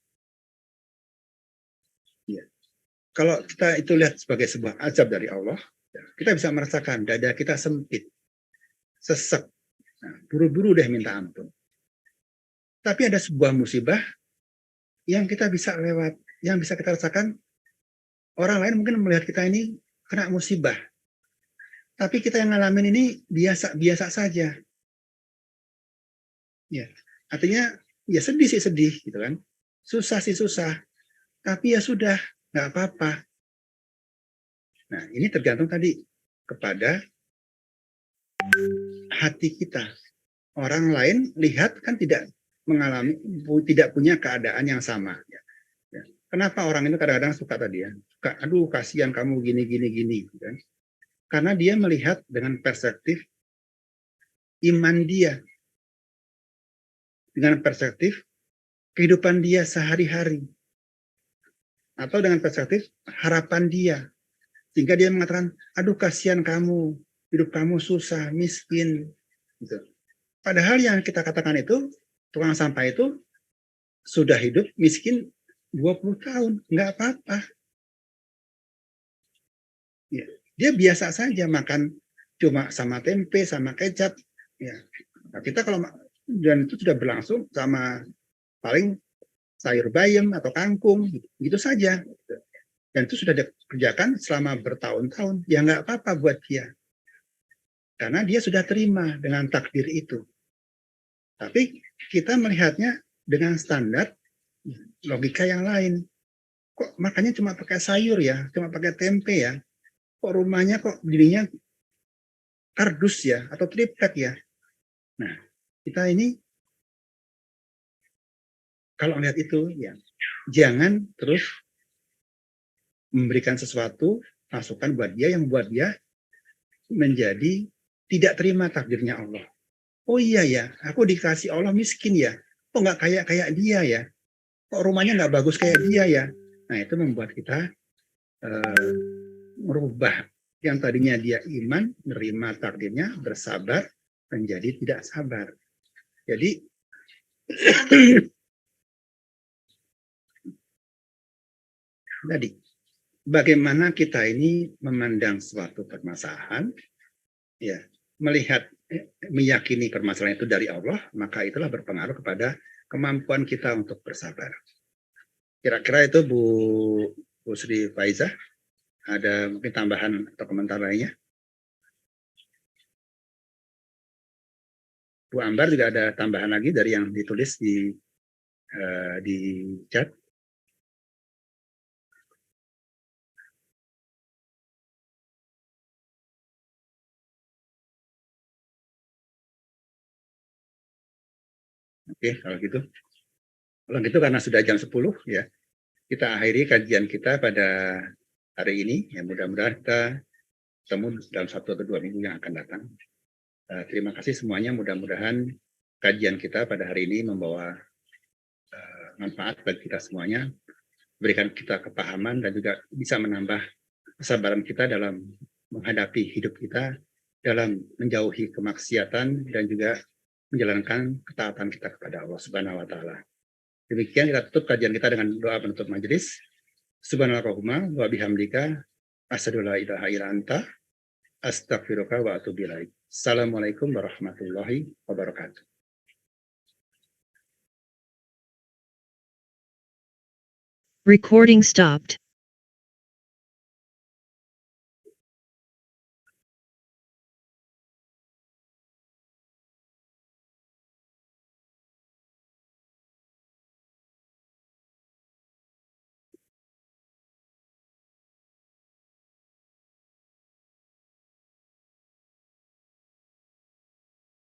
Ya. Kalau kita itu lihat sebagai sebuah azab dari Allah, kita bisa merasakan dada kita sempit, sesek, nah, buru-buru deh minta ampun. Tapi ada sebuah musibah yang kita bisa lewat, yang bisa kita rasakan. Orang lain mungkin melihat kita ini kena musibah, tapi kita yang ngalamin ini biasa-biasa saja. Ya, artinya ya sedih sih sedih gitu kan, susah sih susah, tapi ya sudah, nggak apa-apa. Nah, ini tergantung tadi kepada hati kita. Orang lain lihat kan tidak punya keadaan yang sama. Ya. Kenapa orang itu kadang-kadang suka tadi ya, suka, aduh kasihan kamu gini, kan? Karena dia melihat dengan perspektif iman dia, dengan perspektif kehidupan dia sehari-hari, atau dengan perspektif harapan dia, sehingga dia mengatakan, aduh kasihan kamu, hidup kamu susah, miskin, gitu. Padahal yang kita katakan itu, tukang sampah itu sudah hidup miskin 20 tahun, nggak apa-apa. Ya, dia biasa saja makan cuma sama tempe, sama kecap. Ya. Nah, kita kalau dan itu sudah berlangsung sama paling sayur bayam atau kangkung, gitu saja. Dan itu sudah dikerjakan selama bertahun-tahun. Ya nggak apa-apa buat dia. Karena dia sudah terima dengan takdir itu. Tapi kita melihatnya dengan standar logika yang lain. Kok makannya cuma pakai sayur ya, cuma pakai tempe ya? Kok rumahnya kok dirinya kardus ya, atau triplek ya? Nah, kita ini kalau lihat itu ya, jangan terus memberikan sesuatu masukan buat dia yang buat dia menjadi tidak terima takdirnya Allah. Oh iya ya, aku dikasih Allah miskin ya. Kok nggak kayak dia ya? Kok rumahnya nggak bagus kayak dia ya? Nah, itu membuat kita merubah yang tadinya dia iman, menerima takdirnya, bersabar, menjadi tidak sabar. Jadi Tadi, bagaimana kita ini memandang suatu permasalahan, ya, melihat, meyakini permasalahan itu dari Allah, maka itulah berpengaruh kepada kemampuan kita untuk bersabar. Kira-kira itu Bu Sri Faizah, ada mungkin tambahan atau komentar lainnya? Bu Ambar juga ada tambahan lagi dari yang ditulis di chat. Oke, kalau gitu karena sudah jam 10 ya, kita akhiri kajian kita pada hari ini. Ya, mudah-mudahan kita ketemu dalam 1 atau 2 minggu yang akan datang. Terima kasih semuanya, mudah-mudahan kajian kita pada hari ini membawa manfaat bagi kita semuanya, berikan kita kepahaman dan juga bisa menambah kesabaran kita dalam menghadapi hidup kita, dalam menjauhi kemaksiatan dan juga menjalankan ketaatan kita kepada Allah Subhanahu wa taala. Demikian kita tutup kajian kita dengan doa penutup majelis. Subhanallahumma wa bihamdika asyhadu la ilaha illa anta astaghfiruka wa atubu ilaik. Assalamualaikum warahmatullahi wabarakatuh. Recording stopped.